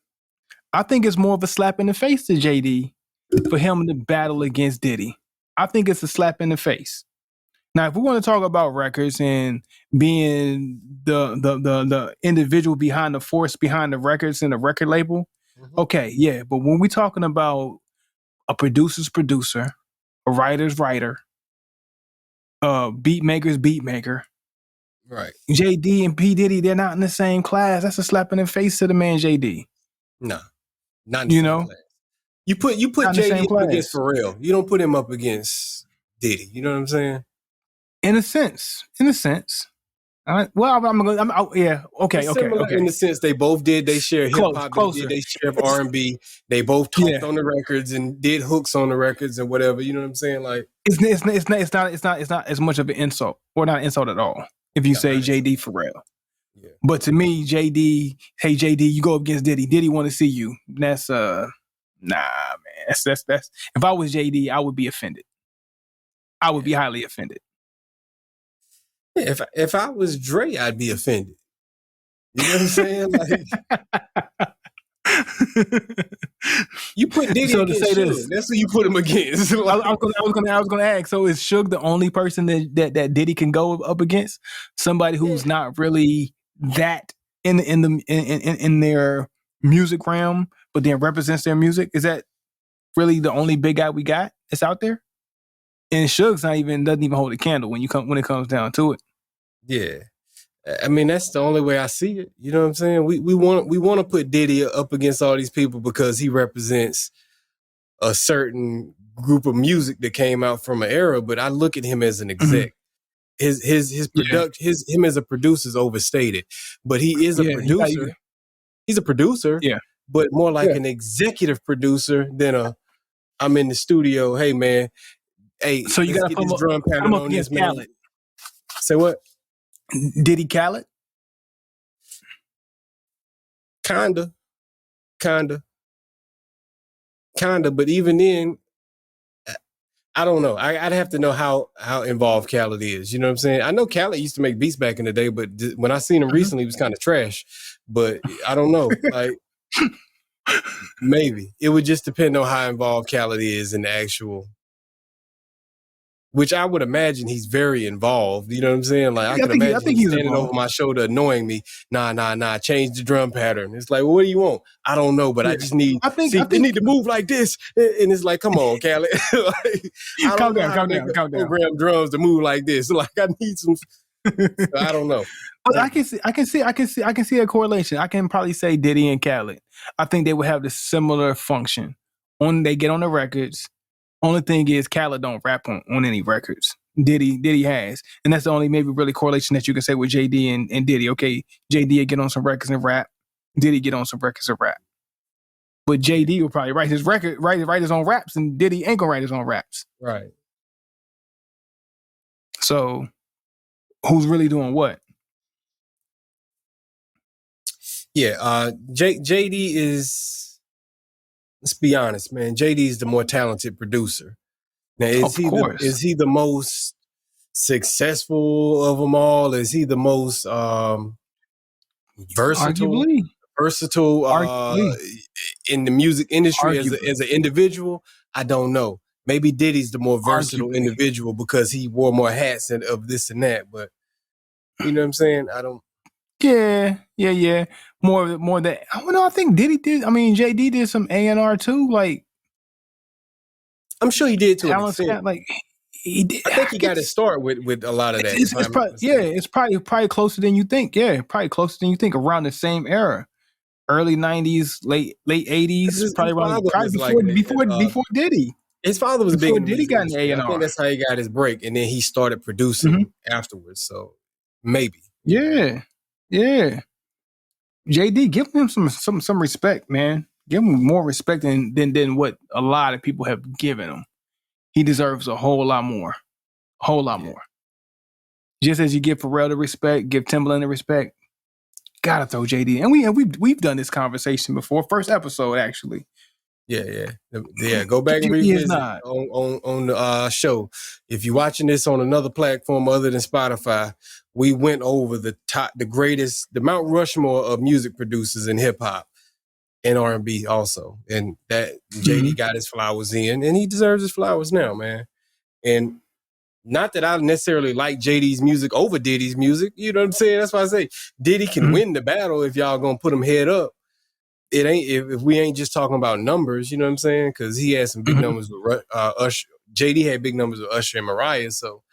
I think it's more of a slap in the face to JD for him to battle against Diddy. I think it's a slap in the face. Now, if we want to talk about records and being the individual behind the force behind the records and the record label, okay, yeah. But when we're talking about a producer's producer, a writer's writer, beat maker's beat maker, right? JD and P. Diddy, they're not in the same class. That's a slap in the face to the man JD. No, not in the same class. You put JD up against Pharrell. You don't put him up against Diddy. You know what I'm saying? In a sense. Okay. In the sense they both did. They share hip hop. They share R&B. They both talked on the records and did hooks on the records and whatever. You know what I'm saying? Like it's not as much of an insult, or not an insult at all. If you say JD Pharrell, but to me, JD, hey JD, you go up against Diddy. Diddy want to see you. That's nah, man. That's. If I was JD, I would be offended. I would be highly offended. If I was Dre, I'd be offended. You know what I'm saying? Like, you put Diddy against Suge. That's who you put him against. I was gonna ask. So is Suge the only person that Diddy can go up against? Somebody who's not really that in their music realm, but then represents their music. Is that really the only big guy we got that's out there? And Suge's doesn't even hold a candle when it comes down to it. Yeah. I mean, that's the only way I see it. You know what I'm saying? We want to put Diddy up against all these people because he represents a certain group of music that came out from an era, but I look at him as an exec. Mm-hmm. Him as a producer is overstated, but he is a producer. He's a producer, but more like an executive producer than I'm in the studio. Hey man, so you got to get this drum pattern on this man. Khaled. Say what? Diddy Khaled? Kinda. But even then, I don't know. I'd have to know how involved Khaled is. You know what I'm saying? I know Khaled used to make beats back in the day, but when I seen him recently, he was kind of trash. But I don't know. Like, maybe. It would just depend on how involved Khaled is in the actual... Which I would imagine he's very involved. You know what I'm saying? Like I can imagine he's standing over my shoulder annoying me. Nah. Change the drum pattern. It's like, well, what do you want? I don't know, but I just need. I think you need to move like this. And it's like, come on, Khaled. Like, calm down. Program drums to move like this. Like I need some. I don't know. But I can see a correlation. I can probably say Diddy and Khaled. I think they would have the similar function. They get on the records. Only thing is Khaled don't rap on any records. Diddy has. And that's the only maybe really correlation that you can say with JD and Diddy. Okay, JD will get on some records and rap. Diddy get on some records and rap. But JD will probably write his own raps, and Diddy ain't gonna write his own raps. Right. So who's really doing what? Yeah, JD is... Let's be honest, man. JD is the more talented producer. Now, is he the most successful of them all? Is he the most versatile in the music industry as an individual? I don't know. Maybe Diddy's the more versatile individual because he wore more hats of this and that. But you know what I'm saying? I don't. Yeah. More that. I don't know. I think Diddy did. I mean, JD did some A&R too. Like, I'm sure he did to an Alan extent. Scott, like he did. I think he got his start with a lot of that. It's probably closer than you think. Yeah, probably closer than you think. Around the same era, early '90s, late '80s, before Diddy. His father was big in the Diddy got music an industry. I think that's how he got his break, and then he started producing afterwards. So maybe. Yeah. JD, give him some respect, man. Give him more respect than what a lot of people have given him. He deserves a whole lot more. More. Just as you give Pharrell the respect, give Timbaland the respect. Gotta throw JD. And we've done this conversation before. First episode, actually. Yeah. Go back and revisit on the show. If you're watching this on another platform other than Spotify, we went over the greatest, the Mount Rushmore of music producers in hip hop and R&B also, and that JD got his flowers in, and he deserves his flowers now, man. And not that I necessarily like JD's music over Diddy's music, you know what I'm saying? That's why I say Diddy can win the battle if y'all gonna put him head up. It ain't if we ain't just talking about numbers, you know what I'm saying? Because he had some big numbers with Usher. JD had big numbers with Usher and Mariah. So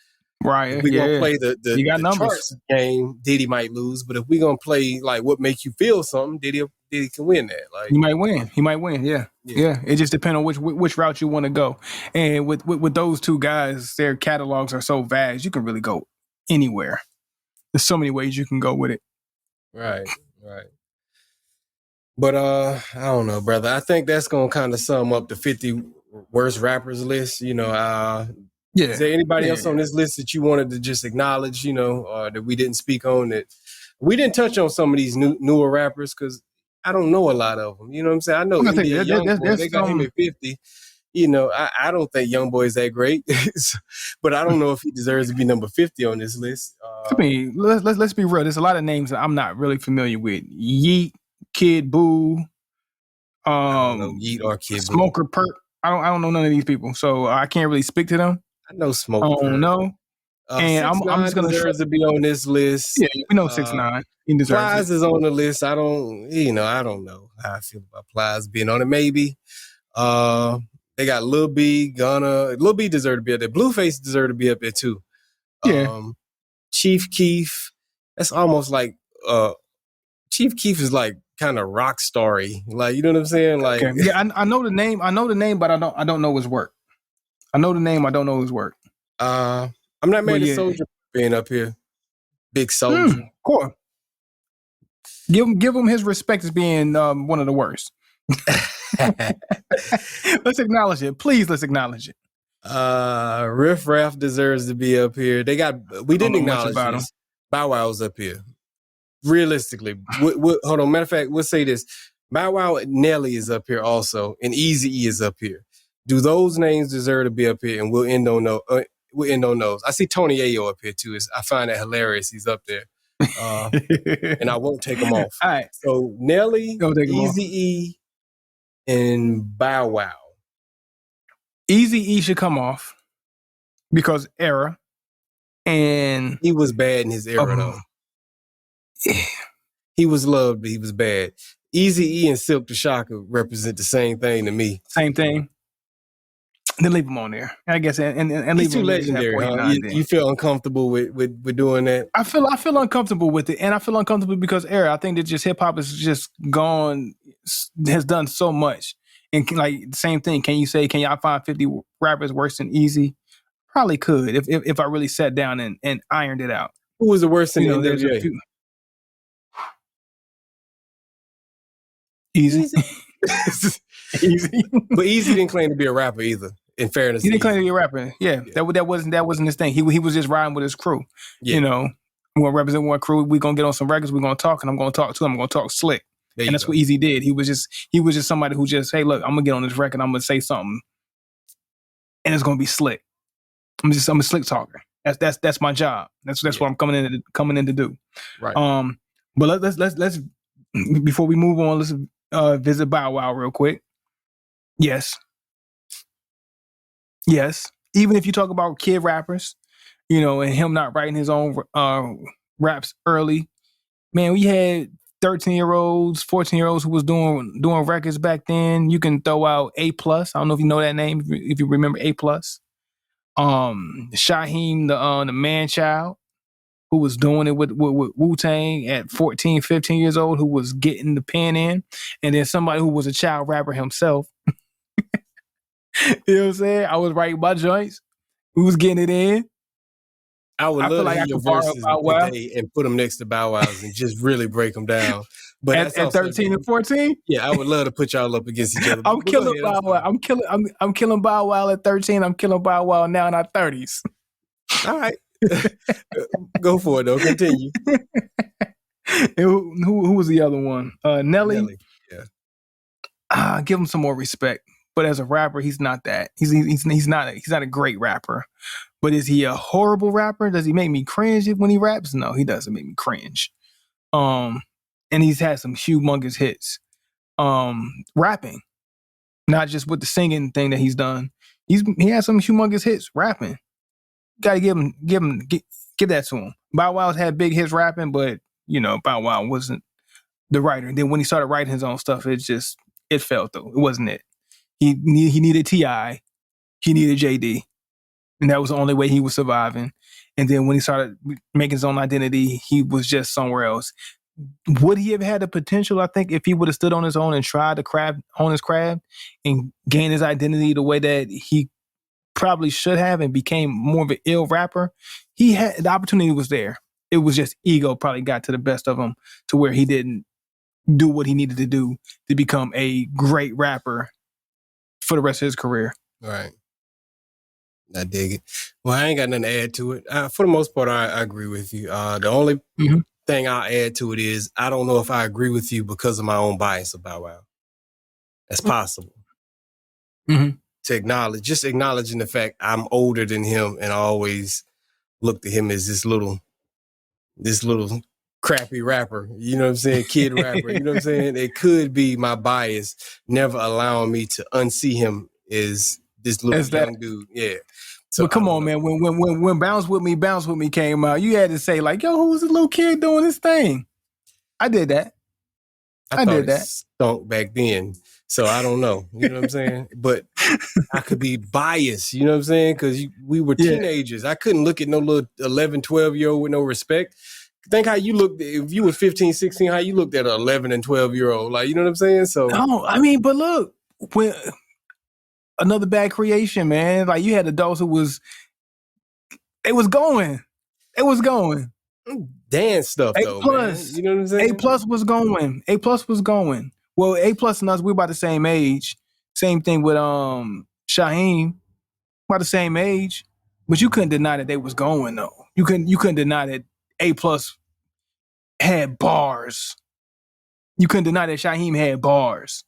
if we gonna play the charts game, Diddy might lose. But if we gonna play like what make you feel something, Diddy can win that. Like he might win. Yeah. It just depends on which route you want to go. And with those two guys, their catalogs are so vast, you can really go anywhere. There's so many ways you can go with it. Right. But I don't know, brother. I think that's gonna kind of sum up the 50 worst rappers list. You know, is there anybody else on this list that you wanted to just acknowledge? You know, that we didn't speak on, that we didn't touch on some of these newer rappers because I don't know a lot of them. You know what I'm saying? I know Youngboy, they got him at 50. You know, I don't think Youngboy is that great, but I don't know if he deserves to be number 50 on this list. I mean, let's be real. There's a lot of names that I'm not really familiar with. Yeet, Kid Boo, I don't know Yeet or Kid Smoker Perk. I don't know none of these people, so I can't really speak to them. I know Smoker Perk. No. And I'm just gonna deserves to be on this list. Yeah, we know 6ix9ine. He deserves Plies is on the list. I don't know how I feel about Plies being on it. Maybe. They got Lil B, Gunna. Lil B deserve to be up there. Blueface deserve to be up there too. Yeah. Chief Keef. That's almost like Chief Keef is like kind of rock starry. Like, you know what I'm saying? Like, yeah, I know the name. I know the name, but I don't know his work. I know the name. I don't know his work. I'm not mad at Soulja being up here. Big Soulja. Cool. Give him his respect as being one of the worst. Let's acknowledge it. Please, let's acknowledge it. Riff Raff deserves to be up here. We didn't acknowledge this. Bow Wow's up here. Realistically, hold on. Matter of fact, we'll say this: Bow Wow, Nelly is up here also, and Eazy-E is up here. Do those names deserve to be up here? And we'll end on those. I see Tony Ayo up here too. I find that hilarious. He's up there, and I won't take him off. All right. So Nelly, Eazy-E, and Bow Wow. Eazy-E should come off because era, and he was bad in his era though. He was loved, but he was bad. Eazy-E and Silk the Shocker represent the same thing to me. Same thing. Then leave him on there, I guess, and leave he's too legendary. Huh? You feel uncomfortable with doing that? I feel uncomfortable with it, and I feel uncomfortable because era. I think that just hip hop is just has done so much, and like the same thing. Can y'all find 50 rappers worse than Eazy? Probably could if I really sat down and ironed it out. Who was the worst in the NWA? Easy. But Eazy didn't claim to be a rapper either. In fairness, he didn't claim to be a rapper. Yeah. That wasn't his thing. He was just riding with his crew. Yeah. You know, we're gonna represent one crew. We're gonna get on some records. We're gonna talk, and I'm gonna talk to him. I'm gonna talk slick, and that's what Eazy did. He was just somebody who just, hey, look, I'm gonna get on this record. I'm gonna say something, and it's gonna be slick. I'm a slick talker. That's my job. That's what I'm coming in to do. Right. But let's before we move on, let's visit Bow Wow real quick. Yes. Even if you talk about kid rappers, you know, and him not writing his own raps early, man, we had 13-year-olds, 14-year-olds who was doing records back then. You can throw out A+. I don't know if you know that name, if you remember A+. Shaheem, the man child, who was doing it with Wu-Tang at 14, 15 years old, who was getting the pen in. And then somebody who was a child rapper himself. You know what I'm saying? I was writing my joints. Who was getting it in? I would love to hear your verses today and put them next to Bow Wow's and just really break them down. But at 13 and 14? Yeah, I would love to put y'all up against each other. I'm killing Bow Wow. I'm killing Bow Wow at 13. I'm killing Bow Wow now in our 30s. All right. Go for it, though. Continue. Who was the other one? Nelly. Yeah. Give him some more respect. But as a rapper, he's not that. He's not a great rapper. But is he a horrible rapper? Does he make me cringe when he raps? No, he doesn't make me cringe. And he's had some humongous hits. Rapping, not just with the singing thing that he's done. He has some humongous hits rapping. Got to give that to him. Bow Wow's had big hits rapping, but Bow Wow wasn't the writer. And then when he started writing his own stuff, it felt though. It wasn't it. He needed T.I., he needed J.D., and that was the only way he was surviving. And then when he started making his own identity, he was just somewhere else. Would he have had the potential, I think, if he would have stood on his own and tried to hone his craft and gain his identity the way that he probably should have and became more of an ill rapper? The opportunity was there. It was just ego probably got to the best of him to where he didn't do what he needed to do to become a great rapper for the rest of his career. Right. I dig it. Well, I ain't got nothing to add to it. For the most part, I agree with you. The only thing I'll add to it is I don't know if I agree with you because of my own bias about Wow. That's possible. To acknowledging the fact I'm older than him and I always looked at him as this little crappy rapper, you know what I'm saying? Kid rapper, you know what I'm saying? It could be my bias never allowing me to unsee him as this little young dude. Yeah. So, but come on, man. When Bounce With Me came out, you had to say like, yo, who's the little kid doing this thing? I did that. I did that. Stunk back then. So I don't know. You know what I'm saying? But I could be biased, you know what I'm saying? Because we were teenagers. I couldn't look at no little 11, 12-year-old with no respect. Think how you looked, if you were 15, 16, how you looked at an 11 and 12-year-old. Like, you know what I'm saying? So no, I mean, but look, when another bad creation, man. Like you had adults who was going. Dance stuff A+, though, man. You know what I'm saying? A+ was going. A+ was going. Well, A+ and us, we're about the same age. Same thing with Shaheem, about the same age. But you couldn't deny that they was going though. You couldn't deny that A+ had bars. You couldn't deny that Shaheem had bars.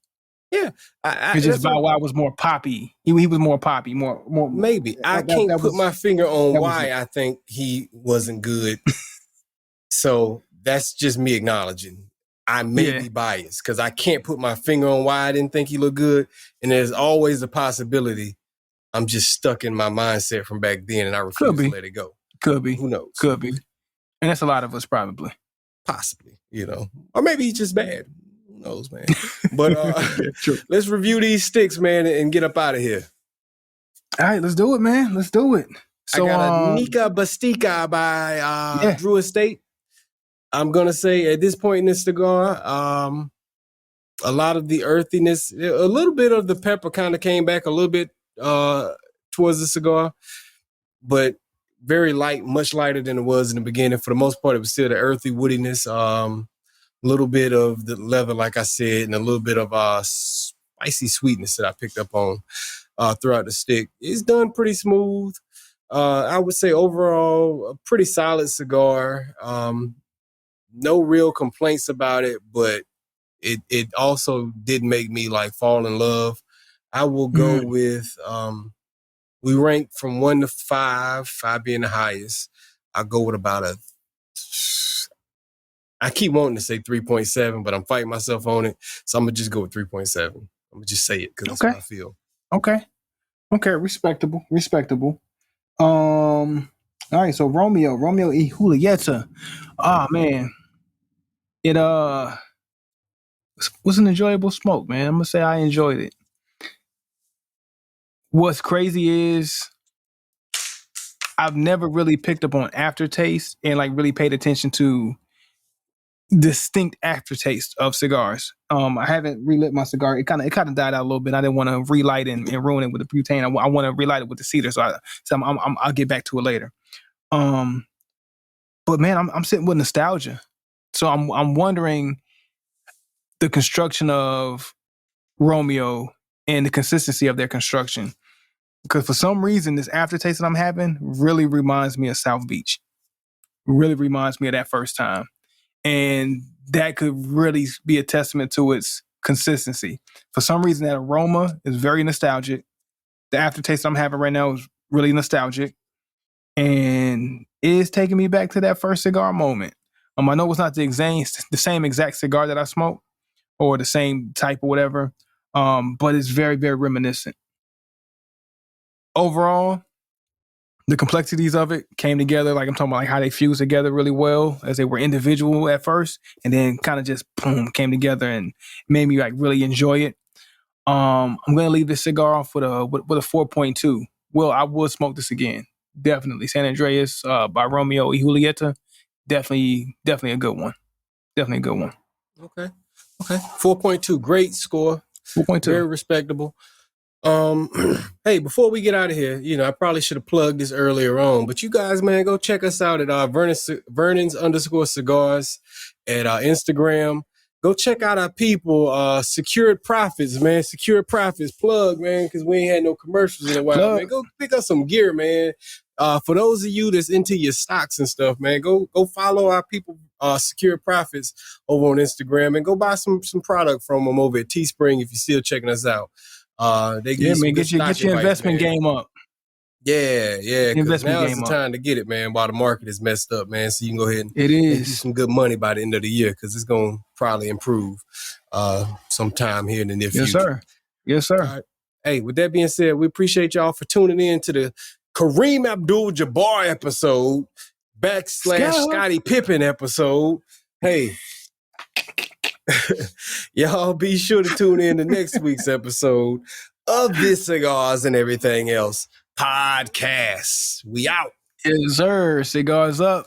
Yeah, it's just Bow Wow was more poppy. He was more poppy, more. Maybe I can't put my finger on why I think he wasn't good. So that's just me acknowledging I may be biased because I can't put my finger on why I didn't think he looked good. And there's always a possibility I'm just stuck in my mindset from back then and I refuse to let it go. Could be. Who knows? Could be. And that's a lot of us probably. Possibly, or maybe he's just bad. Who knows, man? But let's review these sticks, man, and get up out of here. All right, let's do it, man. Let's do it. So, I got a Nica Rustica by Drew Estate. I'm going to say at this point in this cigar, a lot of the earthiness, a little bit of the pepper kind of came back a little bit towards the cigar, but very light, much lighter than it was in the beginning. For the most part, it was still the earthy woodiness, a little bit of the leather, like I said, and a little bit of spicy sweetness that I picked up on throughout the stick. It's done pretty smooth. I would say overall, a pretty solid cigar. No real complaints about it, but it also did make me like fall in love. I will go with, we rank from 1 to 5, 5 being the highest. I'll go with about I keep wanting to say 3.7, but I'm fighting myself on it. So I'm going to just go with 3.7. I'm going to just say it because that's what I feel. Okay. Respectable. All right, so Romeo E. Julieta. Oh, man. It was an enjoyable smoke, man. I'm gonna say I enjoyed it. What's crazy is I've never really picked up on aftertaste and like really paid attention to distinct aftertaste of cigars. I haven't relit my cigar. It kind of died out a little bit. I didn't want to relight and ruin it with the butane. I want to relight it with the cedar. So I'll get back to it later. But man, I'm sitting with nostalgia. So I'm wondering the construction of Romeo and the consistency of their construction. Because for some reason, this aftertaste that I'm having really reminds me of South Beach. Really reminds me of that first time. And that could really be a testament to its consistency. For some reason, that aroma is very nostalgic. The aftertaste I'm having right now is really nostalgic. And it is taking me back to that first cigar moment. I know it's not the same exact cigar that I smoked or the same type or whatever, but it's very, very reminiscent. Overall, the complexities of it came together, like I'm talking about, like how they fused together really well as they were individual at first, and then kind of just boom came together and made me like really enjoy it. I'm gonna leave this cigar off with a 4.2. Well, I will smoke this again, definitely. San Andreas by Romeo y Julieta, definitely a good one. Definitely a good one. Okay. 4.2, great score. 4.2, very respectable. Hey, before we get out of here, I probably should have plugged this earlier on, but you guys, man, go check us out at Vernon's_cigars at Instagram. Go check out our people, Secured Profits, man. Secured Profits plug, man, because we ain't had no commercials in a while, man. Go pick up some gear, man. For those of you that's into your stocks and stuff, man, go follow our people, Secured Profits, over on Instagram, and go buy some product from them over at Teespring if you're still checking us out. They get your investment game up. Yeah. Because now is the time to get it, man, while the market is messed up, man. So you can go ahead and make you some good money by the end of the year, because it's going to probably improve sometime here in the near future. Yes, sir. Right. Hey, with that being said, we appreciate y'all for tuning in to the Kareem Abdul-Jabbar episode / Scottie Pippen episode. Hey. Y'all be sure to tune in to next week's episode of This Cigars and Everything Else podcast. We out. Yes, sir. Cigars up.